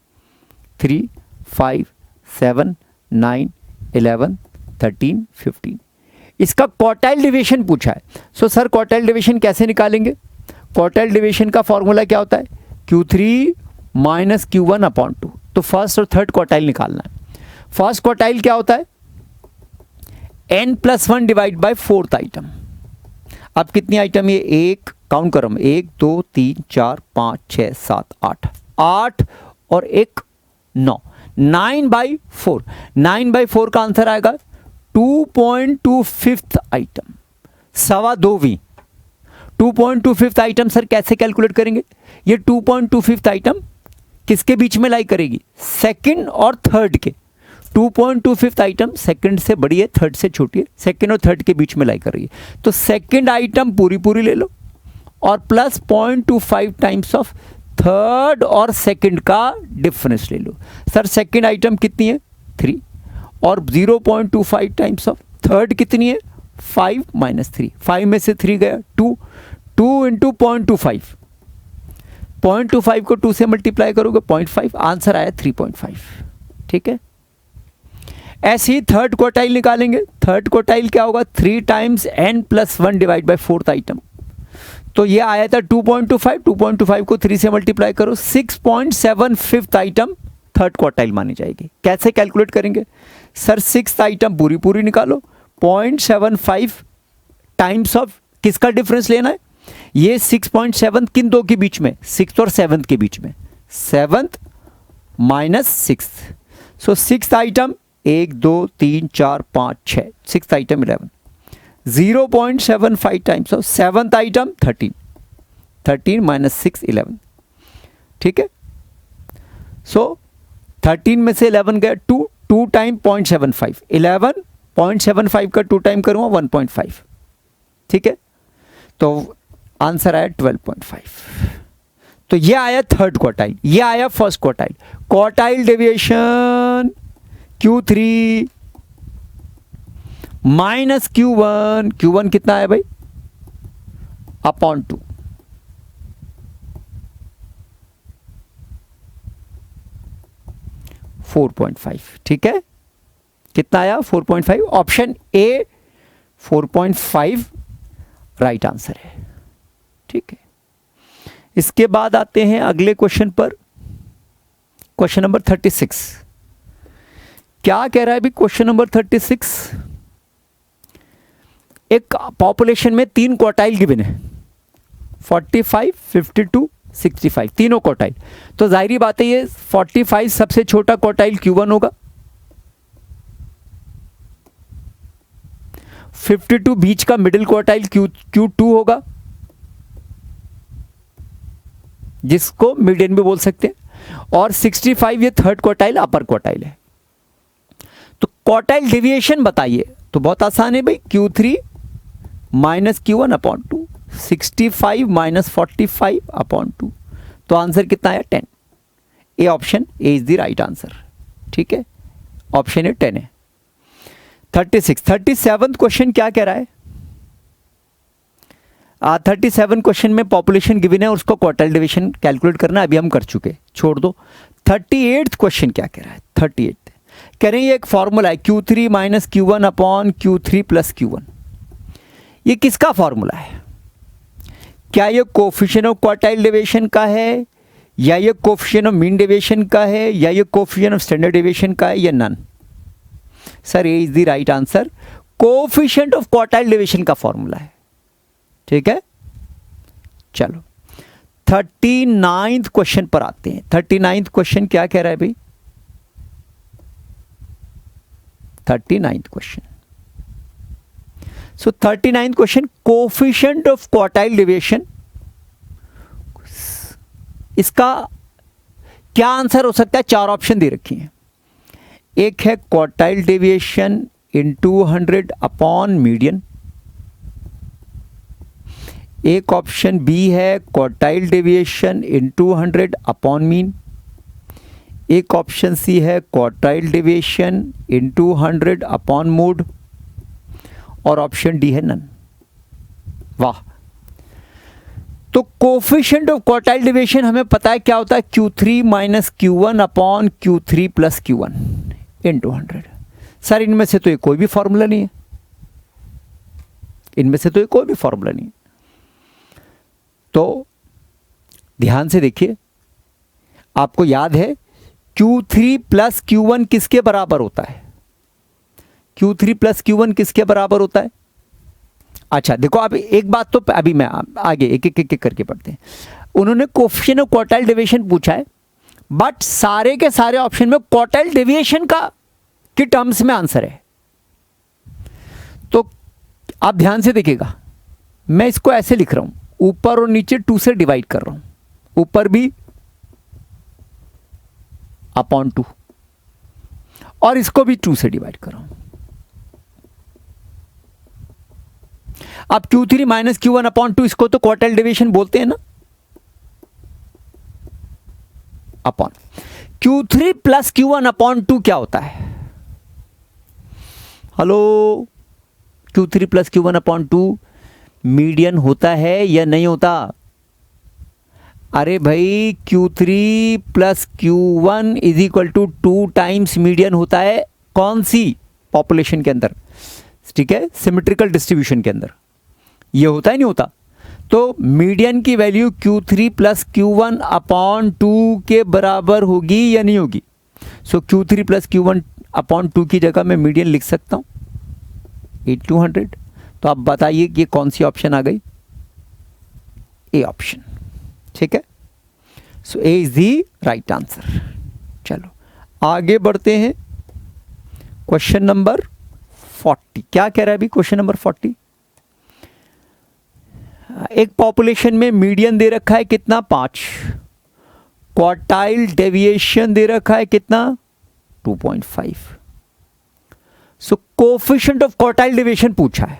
3, 5, 7, 9, 11, 13, 15, इसका क्वार्टाइल डिवीजन पूछा है। सो सर क्वार्टाइल डिवीजन कैसे निकालेंगे? क्वार्टाइल डिवीजन का फॉर्मूला क्या होता है? Q3 minus Q1 upon 2। तो फर्स्ट और थर्ड क्वार्टाइल निकालना है। फर्स्ट क्वार्टाइल क्या होता है? n+1 divide by fourth item. अब कितनी आइटम? ये एक काउंट करो, 1 2 3 4 5 6 7 8, 8 और एक 9, 9/4। 9/4 का आंसर आएगा 2.25 आइटम, 2.25 2.25 आइटम। सर कैसे कैलकुलेट करेंगे? ये 2.25 आइटम किसके बीच में लाई करेगी? सेकंड और थर्ड के। 2.25 आइटम सेकंड से बड़ी है, थर्ड से छोटी है, सेकंड और थर्ड के बीच में लाई कर रही है। तो सेकंड आइटम पूरी ले लो और प्लस 0.25 टाइम्स ऑफ थर्ड और सेकंड का डिफरेंस ले लो। सर सेकंड आइटम कितनी है? 3 और 0.25 टाइम्स ऑफ थर्ड कितनी है? 5 माइनस 3, 5 में से 3 गया 2, 2 इंटू 0.25, 0.25 को 2 से मल्टीप्लाई करोगे 0.5, आंसर आया 3.5। ठीक है, ऐसे ही थर्ड क्वार्टाइल निकालेंगे। थर्ड क्वार्टाइल क्या होगा? 3 times n+1 divide by fourth item. तो ये आया था 2.25, 2.25 को 3 से मल्टीप्लाई करो, 6.75 आइटम थर्ड क्वार्टाइल मानी जाएगी। कैसे कैलकुलेट करेंगे? सर 6th आइटम पूरी निकालो, 0.75 टाइम्स ऑफ किसका डिफरेंस लेना है? ये 6.7 किन दो के बीच में? 6th और 7th के बीच में, 7th minus 6th। So 6th item 1 2 3 4 5 6, 6th item 11, 0.75 times of 7th item 13, 13 minus 6 11। ठीक है, सो 13 में से 11 गया 2, 2 टाइम 0.75, 11.75 का 2 टाइम करूँगा 1.5। ठीक है, तो आंसर आया 12.5। तो ये आया थर्ड क्वार्टाइल, ये आया first quartile. Quartile deviation Q3 minus Q1, Q1 कितना है भाई? अपॉन 2। ठीक है, कितना आया? 4.5। ऑप्शन ए 4.5 राइट आंसर है। ठीक है, इसके बाद आते हैं अगले क्वेश्चन पर, क्वेश्चन नंबर 36। क्या कह रहा है अभी क्वेश्चन नंबर 36? एक पॉपुलेशन में 3 क्वार्टाइल गिवन है, 45, 52, 65, तीनों क्वार्टाइल। तो जाहिर बात है ये 45 सबसे छोटा क्वार्टाइल Q1 होगा, 52 बीच का मिडिल क्वार्टाइल Q2 होगा, जिसको मीडियन भी बोल सकते हैं, और 65 ये थर्ड क्वार्टाइल अपर क्वार्टाइल है। तो क्वार्टाइल डेविएशन बताइए। तो बहुत आसान है भाई, Q3 minus Q1 upon 2, 65 minus 45 upon 2। तो आंसर कितना है? 10। A option A is the right answer. ठीक है, ऑप्शन ए 10 है। 37 क्वेश्चन क्या कह रहा है? 37 क्वेश्चन में पॉपुलेशन गिवन है और उसको क्वार्टाइल डिवीजन कैलकुलेट करना अभी हम कर चुके, छोड़ दो। 38 क्वेश्चन क्या कह रहा है? 38 कह रहे हैं ये एक फॉर्मूला है Q3 minus Q1 upon Q3 plus Q1। ये किसका फॉर्मूला है? क्या ये कोफिशिएंट ऑफ क्वार्टाइल डेविएशन का है, या ये कोफिशिएंट ऑफ मीन डेविएशन का है, या ये कोफिशिएंट ऑफ स्टैंडर्ड डेविएशन का है, या none? Sir A is the right answer. Coefficient of quartile deviation का फॉर्मूला है। ठीक है, चलो 39th क्वेश्चन पर आते हैं। 39th क्वेश्चन क्या कह रहा है भाई? 39th question. So 39th question, coefficient of quartile deviation, इसका क्या आंसर हो सकता है? 4 ऑप्शन दे रखी हैं। एक है क्वार्टाइल डेविएशन इन 200 अपॉन मीडियन, एक ऑप्शन बी है क्वार्टाइल डेविएशन इन 200 अपॉन मीन, एक ऑप्शन सी है क्वार्टाइल डेविएशन इन 200 अपॉन मोड, और ऑप्शन डी है नन। वाह। तो कोफिशिएंट ऑफ क्वार्टाइल डेविएशन हमें पता है क्या होता है, Q3 minus Q1 upon Q3 plus Q1 into 100। Sir इनमें से तो ये कोई भी फॉर्मूला नहीं है, इनमें से तो ये कोई भी फॉर्मूला नहीं है। तो ध्यान से देखिए, आपको याद है Q3 प्लस Q1 किसके बराबर होता है? Q3 प्लस Q1 किसके बराबर होता है? अच्छा देखो, अब एक बात तो अभी मैं आगे एक एक करके पढ़ते हैं। उन्होंने कोफिशिएंट ऑफ क्वार्टाइल डेविएशन पूछा है, बट सारे के सारे ऑप्शन में क्वार्टाइल डेविएशन का की टर्म्स में आंसर है। तो आप ध्यान से देखिएगा, मैं इसको ऐसे लिख रहा हूं, ऊपर और नीचे 2 से डिवाइड कर रहा हूं, ऊपर भी अपॉन 2 और इसको भी 2 से डिवाइड कर रहा हूं। अब Q3 माइनस Q1 अपॉन 2 इसको तो क्वार्टाइल डेविएशन बोलते हैं ना, upon Q3 plus Q1 upon 2 क्या होता है? Hello, Q3 plus Q1 upon 2 median होता है या नहीं होता? अरे भाई Q3 plus Q1 is equal to 2 times median होता है, कौन सी? पॉपुलेशन के अंदर, ठीक है, सिमेट्रिकल डिस्ट्रीब्यूशन के अंदर ये होता है नहीं होता? तो मीडियन की value Q3 plus Q1 upon 2 के बराबर होगी या नहीं होगी? सो Q3 प्लस Q1 अपॉन 2 की जगह मैं मीडियन लिख सकता हूं 8/200। तो आप बताइए कि कौन सी ऑप्शन आ गई? ए ऑप्शन, ठीक है। सो ए इज दी राइट आंसर। चलो आगे बढ़ते हैं, क्वेश्चन नंबर 40। क्या कह रहा है अभी क्वेश्चन नंबर 40? एक पॉपुलेशन में मीडियन दे रखा है कितना? 5। क्वार्टाइल डेविएशन दे रखा है कितना? 2.5। सो कोफिशिएंट ऑफ क्वार्टाइल डेविएशन पूछा है।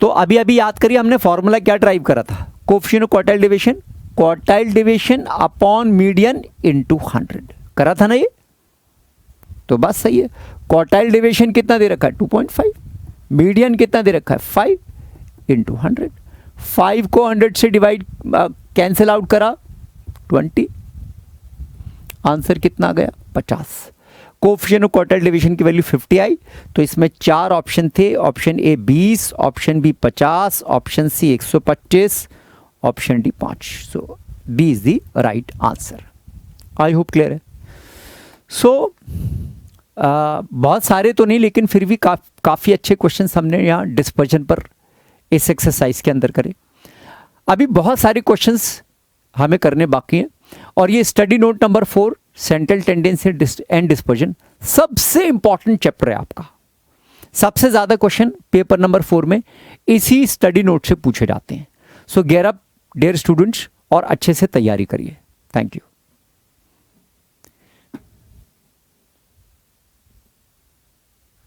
तो अभी अभी याद करिए, हमने फॉर्मूला क्या ड्राइव करा था? Coefficient of quartile deviation upon median into 100 करा था ना ये। तो बस सही है। क्वार्टाइल डेविएशन कितना दे रखा है? 2.5। मीडियन कितना दे रखा है? 5 इंटू 100। 5 को 100 से डिवाइड कैंसिल आउट करा 20, आंसर कितना आ गया? 50। कोफिशिएंट ऑफ क्वार्टाइल डेविएशन की वैल्यू 50 आई। तो इसमें 4 ऑप्शन थे, option A 20, option B 50, option C 125, option D 5। So B is the right answer. I hope clear है। सो बहुत सारे तो नहीं, लेकिन फिर भी काफ़ी अच्छे क्वेश्चंस हमने यहाँ डिस्पर्जन पर इस एक्सरसाइज के अंदर करे। अभी बहुत सारे क्वेश्चंस हमें करने बाकी हैं, और ये study note number 4 central tendency and dispersion सबसे इंपॉर्टेंट चैप्टर है आपका। सबसे ज़्यादा क्वेश्चन पेपर नंबर 4 में इसी स्टडी नोट से पूछे जाते हैं। सो गेयर अप डियर स्टूडेंट्स, और अच्छे से तैयारी करिए। Thank you.